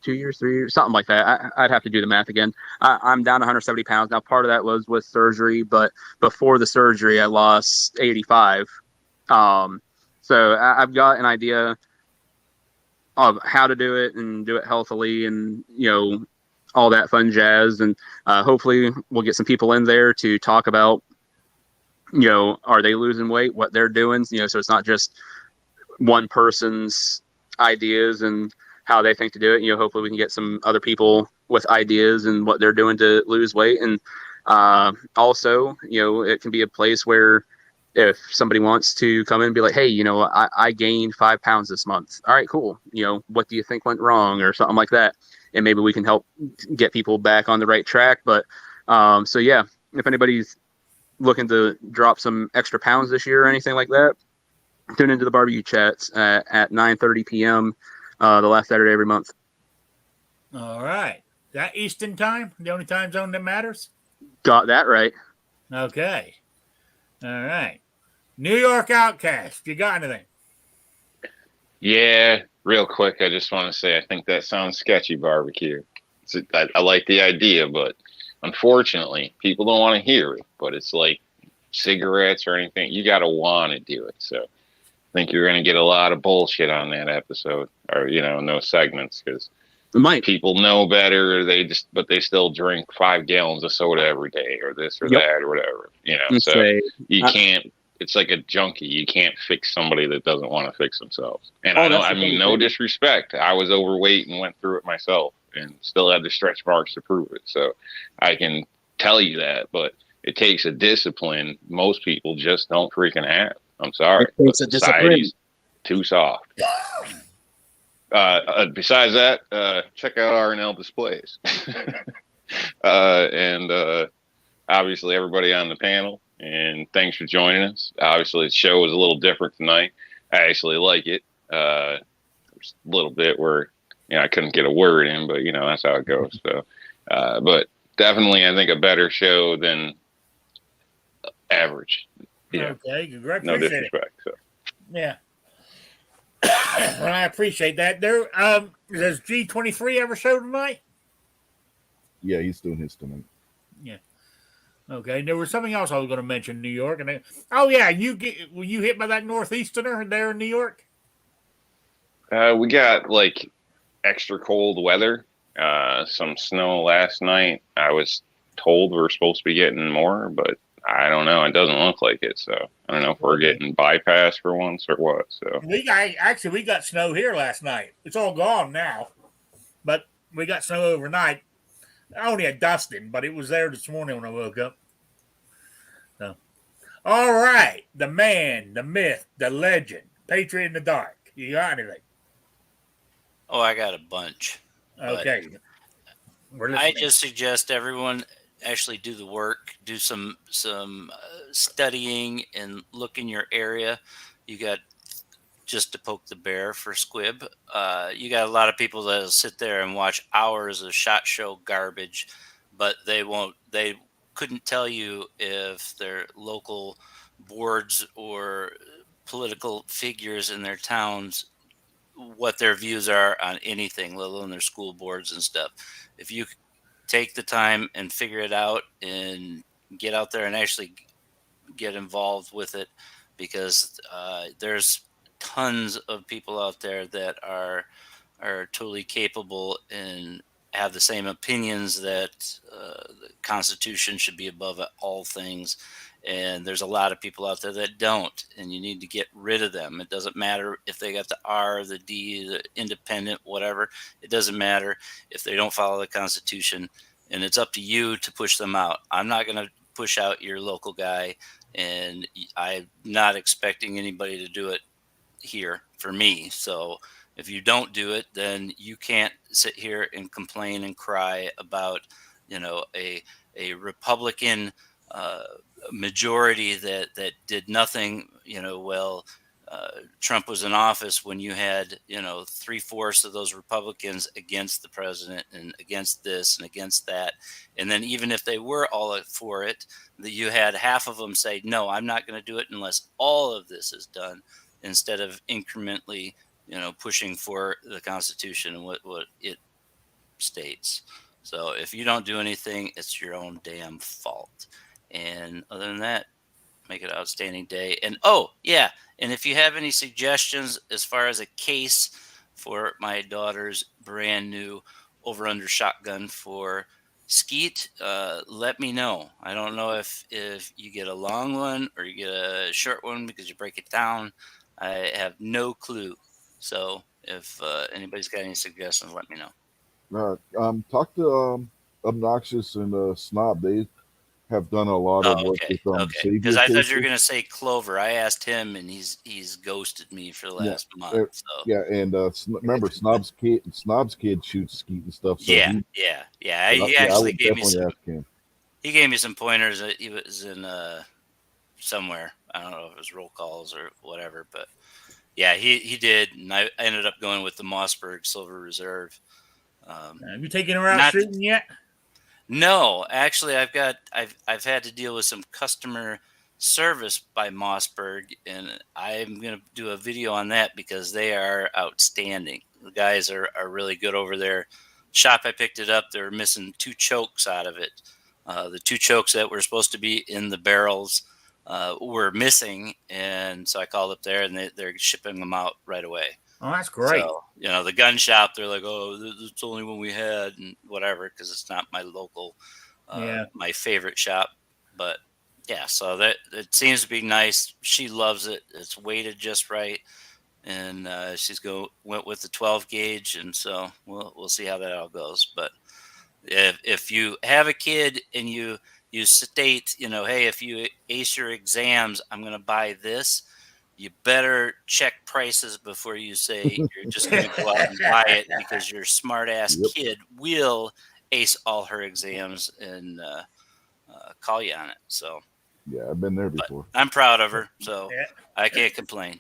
years, something like that. I'd have to do the math again. I'm down 170 pounds. Now, part of that was with surgery, but before the surgery, I lost 85. So I've got an idea of how to do it and do it healthily and, all that fun jazz. And hopefully we'll get some people in there to talk about, are they losing weight, what they're doing, so it's not just one person's ideas and how they think to do it. Hopefully we can get some other people with ideas and what they're doing to lose weight. And also, it can be a place where if somebody wants to come in and be like, hey, I gained 5 pounds this month. All right, cool. What do you think went wrong or something like that? And maybe we can help get people back on the right track. But so, yeah, if anybody's looking to drop some extra pounds this year or anything like that, tune into the barbecue chats at 9:30 p.m. The last Saturday every month. All right. That Eastern time? The only time zone that matters? Got that right. Okay. All right. New York Outcast. You got anything? Yeah, real quick, I just want to say I think that sounds sketchy, barbecue. I like the idea, but unfortunately, people don't want to hear it. But it's like cigarettes or anything. You got to want to do it. So I think you're going to get a lot of bullshit on that episode, or in those segments, because people know better. But they still drink 5 gallons of soda every day, or this or that or whatever. So you can't. It's like a junkie. You can't fix somebody that doesn't want to fix themselves. And I mean, no disrespect. I was overweight and went through it myself, and still had the stretch marks to prove it. So I can tell you that, but it takes a discipline most people just don't freaking have. I'm sorry. It's a discipline. Too soft. Besides that, check out R&L Displays. And obviously everybody on the panel, and thanks for joining us. Obviously the show was a little different tonight. I actually like it. There's a little bit where I couldn't get a word in, but that's how it goes. So but definitely I think a better show than average. Yeah, Okay, great. no Appreciate it. disrespect. So Yeah. Well, I appreciate that. There, does G23 ever show tonight? Yeah, he's doing his tonight. Yeah. Okay. There was something else I was going to mention. New York, oh yeah, were you hit by that northeasterner there in New York? we got like extra cold weather, some snow last night. I was told we were supposed to be getting more, but I don't know. It doesn't look like it. So I don't know if we're getting bypassed for once or what. So We got snow here last night. It's all gone now, but we got snow overnight. Only a dusting, but it was there this morning when I woke up. So, all right, the man, the myth, the legend, Patriot in the Dark. You got anything? Oh, I got a bunch. Okay. We're I listening. just suggest everyone actually do the work, do some studying, and look in your area. You got, just to poke the bear for Squib, you got a lot of people that'll sit there and watch hours of SHOT Show garbage, but they couldn't tell you if their local boards or political figures in their towns, what their views are on anything, let alone their school boards and stuff. If you take the time and figure it out and get out there and actually get involved with it, because there's tons of people out there that are totally capable and have the same opinions that the Constitution should be above all things. And there's a lot of people out there that don't, and you need to get rid of them. It doesn't matter if they got the R, the D, the independent, whatever. It doesn't matter if they don't follow the Constitution, and it's up to you to push them out. I'm not going to push out your local guy, and I'm not expecting anybody to do it here for me. So if you don't do it, then you can't sit here and complain and cry about, a Republican majority that did nothing. Trump was in office when you had 3/4 of those Republicans against the president and against this and against that. And then even if they were all for it, that you had half of them say, no, I'm not going to do it unless all of this is done, instead of incrementally, pushing for the Constitution and what it states. So if you don't do anything, it's your own damn fault. And other than that, make it an outstanding day. And and if you have any suggestions as far as a case for my daughter's brand new over-under shotgun for skeet, let me know. I don't know if you get a long one or you get a short one because you break it down. I have no clue. So if anybody's got any suggestions, let me know. Talk to Obnoxious and Snob. They have done a lot of work with okay. Because I thought you were going to say Clover. I asked him, and he's ghosted me for the last month. So and remember, Snob's kid shoots skeet and stuff. So he actually gave me some. He gave me some pointers. He was in somewhere. I don't know if it was roll calls or whatever, but yeah, he did, and I ended up going with the Mossberg Silver Reserve. Have you taken her out shooting yet? No, actually, I've had to deal with some customer service by Mossberg, and I'm going to do a video on that because they are outstanding. The guys are really good over there. Shop I picked it up, they're missing 2 chokes out of it. The 2 chokes that were supposed to be in the barrels were missing, and so I called up there, and they're shipping them out right away. Oh, that's great. So, the gun shop, they're like, oh, it's the only one we had and whatever, because it's not my local, my favorite shop. But, yeah, so that it seems to be nice. She loves it. It's weighted just right. And went with the 12 gauge, and so we'll see how that all goes. But if you have a kid and you state, hey, if you ace your exams, I'm going to buy this. You better check prices before you say you're just going to go out and buy it, because your smart ass kid will ace all her exams and call you on it. So yeah, I've been there before. I'm proud of her, so I can't complain.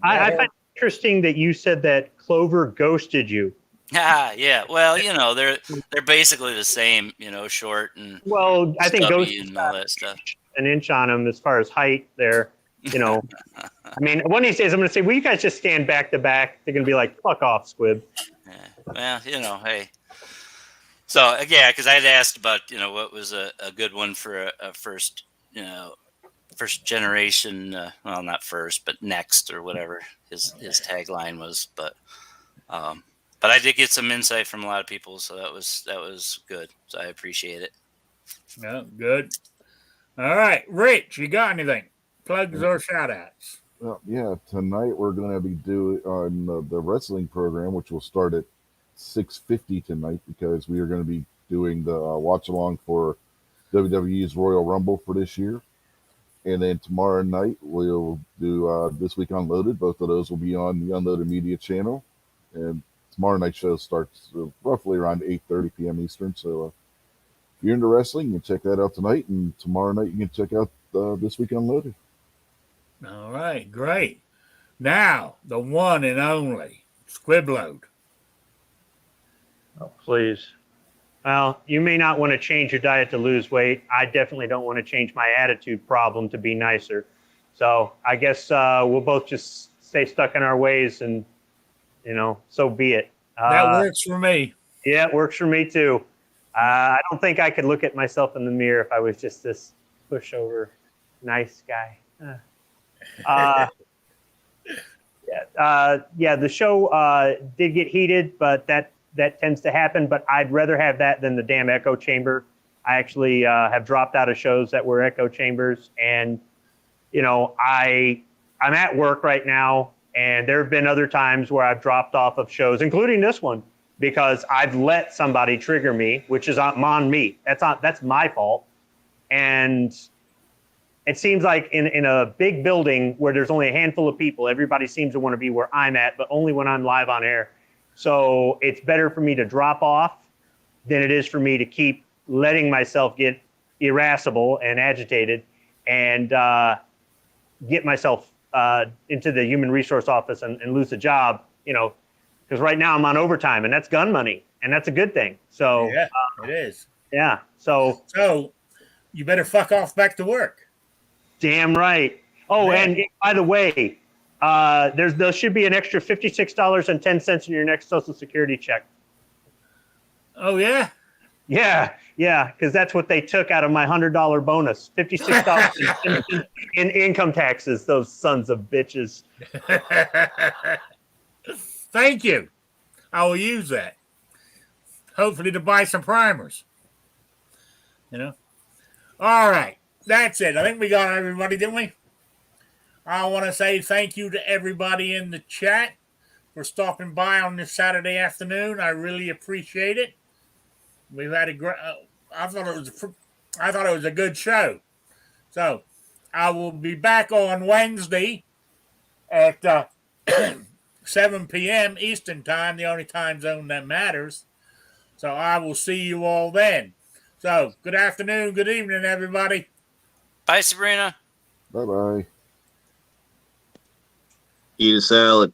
I find it interesting that you said that Clover ghosted you. Yeah. Well, they're basically the same, short and I think ghost and all that stuff. an inch on him as far as height there. You know, I mean, one of these days I'm going to say, will you guys just stand back to back? They're going to be like, fuck off, Squib. Yeah. Well, you know, hey. So yeah, because I'd asked about, you know, what was a good one for a first, you know, first generation. Well, not first, but next or whatever his tagline was. But I did get some insight from a lot of people, so that was good. So I appreciate it. Yeah, good. All right, Rich, you got anything? Plugs or shout outs? Well, yeah, tonight we're going to be doing on the wrestling program, which will start at 6:50 tonight, because we are going to be doing the watch along for WWE's Royal Rumble for this year. And then tomorrow night we'll do This Week Unloaded. Both of those will be on the Unloaded Media channel. And tomorrow night's show starts roughly around 8:30 p.m. Eastern. So if you're into wrestling, you can check that out tonight. And tomorrow night you can check out This Week Unloaded. All right, great. Now, the one and only Squibload. Oh, please. Well, you may not want to change your diet to lose weight. I definitely don't want to change my attitude problem to be nicer. So I guess we'll both just stay stuck in our ways, and, you know, so be it. That works for me. Yeah, it works for me too. I don't think I could look at myself in the mirror if I was just this pushover nice guy. The show did get heated, but that tends to happen. But I'd rather have that than the damn echo chamber. I actually have dropped out of shows that were echo chambers, and you know, I'm at work right now, and there have been other times where I've dropped off of shows, including this one, because I've let somebody trigger me, which is on me. That's my fault, and it seems like in a big building where there's only a handful of people, everybody seems to want to be where I'm at, but only when I'm live on air. So it's better for me to drop off than it is for me to keep letting myself get irascible and agitated and get myself into the human resource office and lose a job, you know, because right now I'm on overtime, and that's gun money, and that's a good thing. So yeah, it is. Yeah. So you better fuck off back to work. Damn right. Oh, man. And by the way, there should be an extra $56.10 in your next Social Security check. Oh, yeah? Yeah, because that's what they took out of my $100 bonus. $56 in income taxes, those sons of bitches. Thank you. I will use that. Hopefully to buy some primers. You know? All right. That's it. I think we got everybody, didn't we? I want to say thank you to everybody in the chat for stopping by on this Saturday afternoon. I really appreciate it. We've had a great. I thought it was a good show. So I will be back on Wednesday at 7 p.m. Eastern time, the only time zone that matters. So I will see you all then. So good afternoon, good evening, everybody. Bye, Sabrina. Bye-bye. Eat a salad.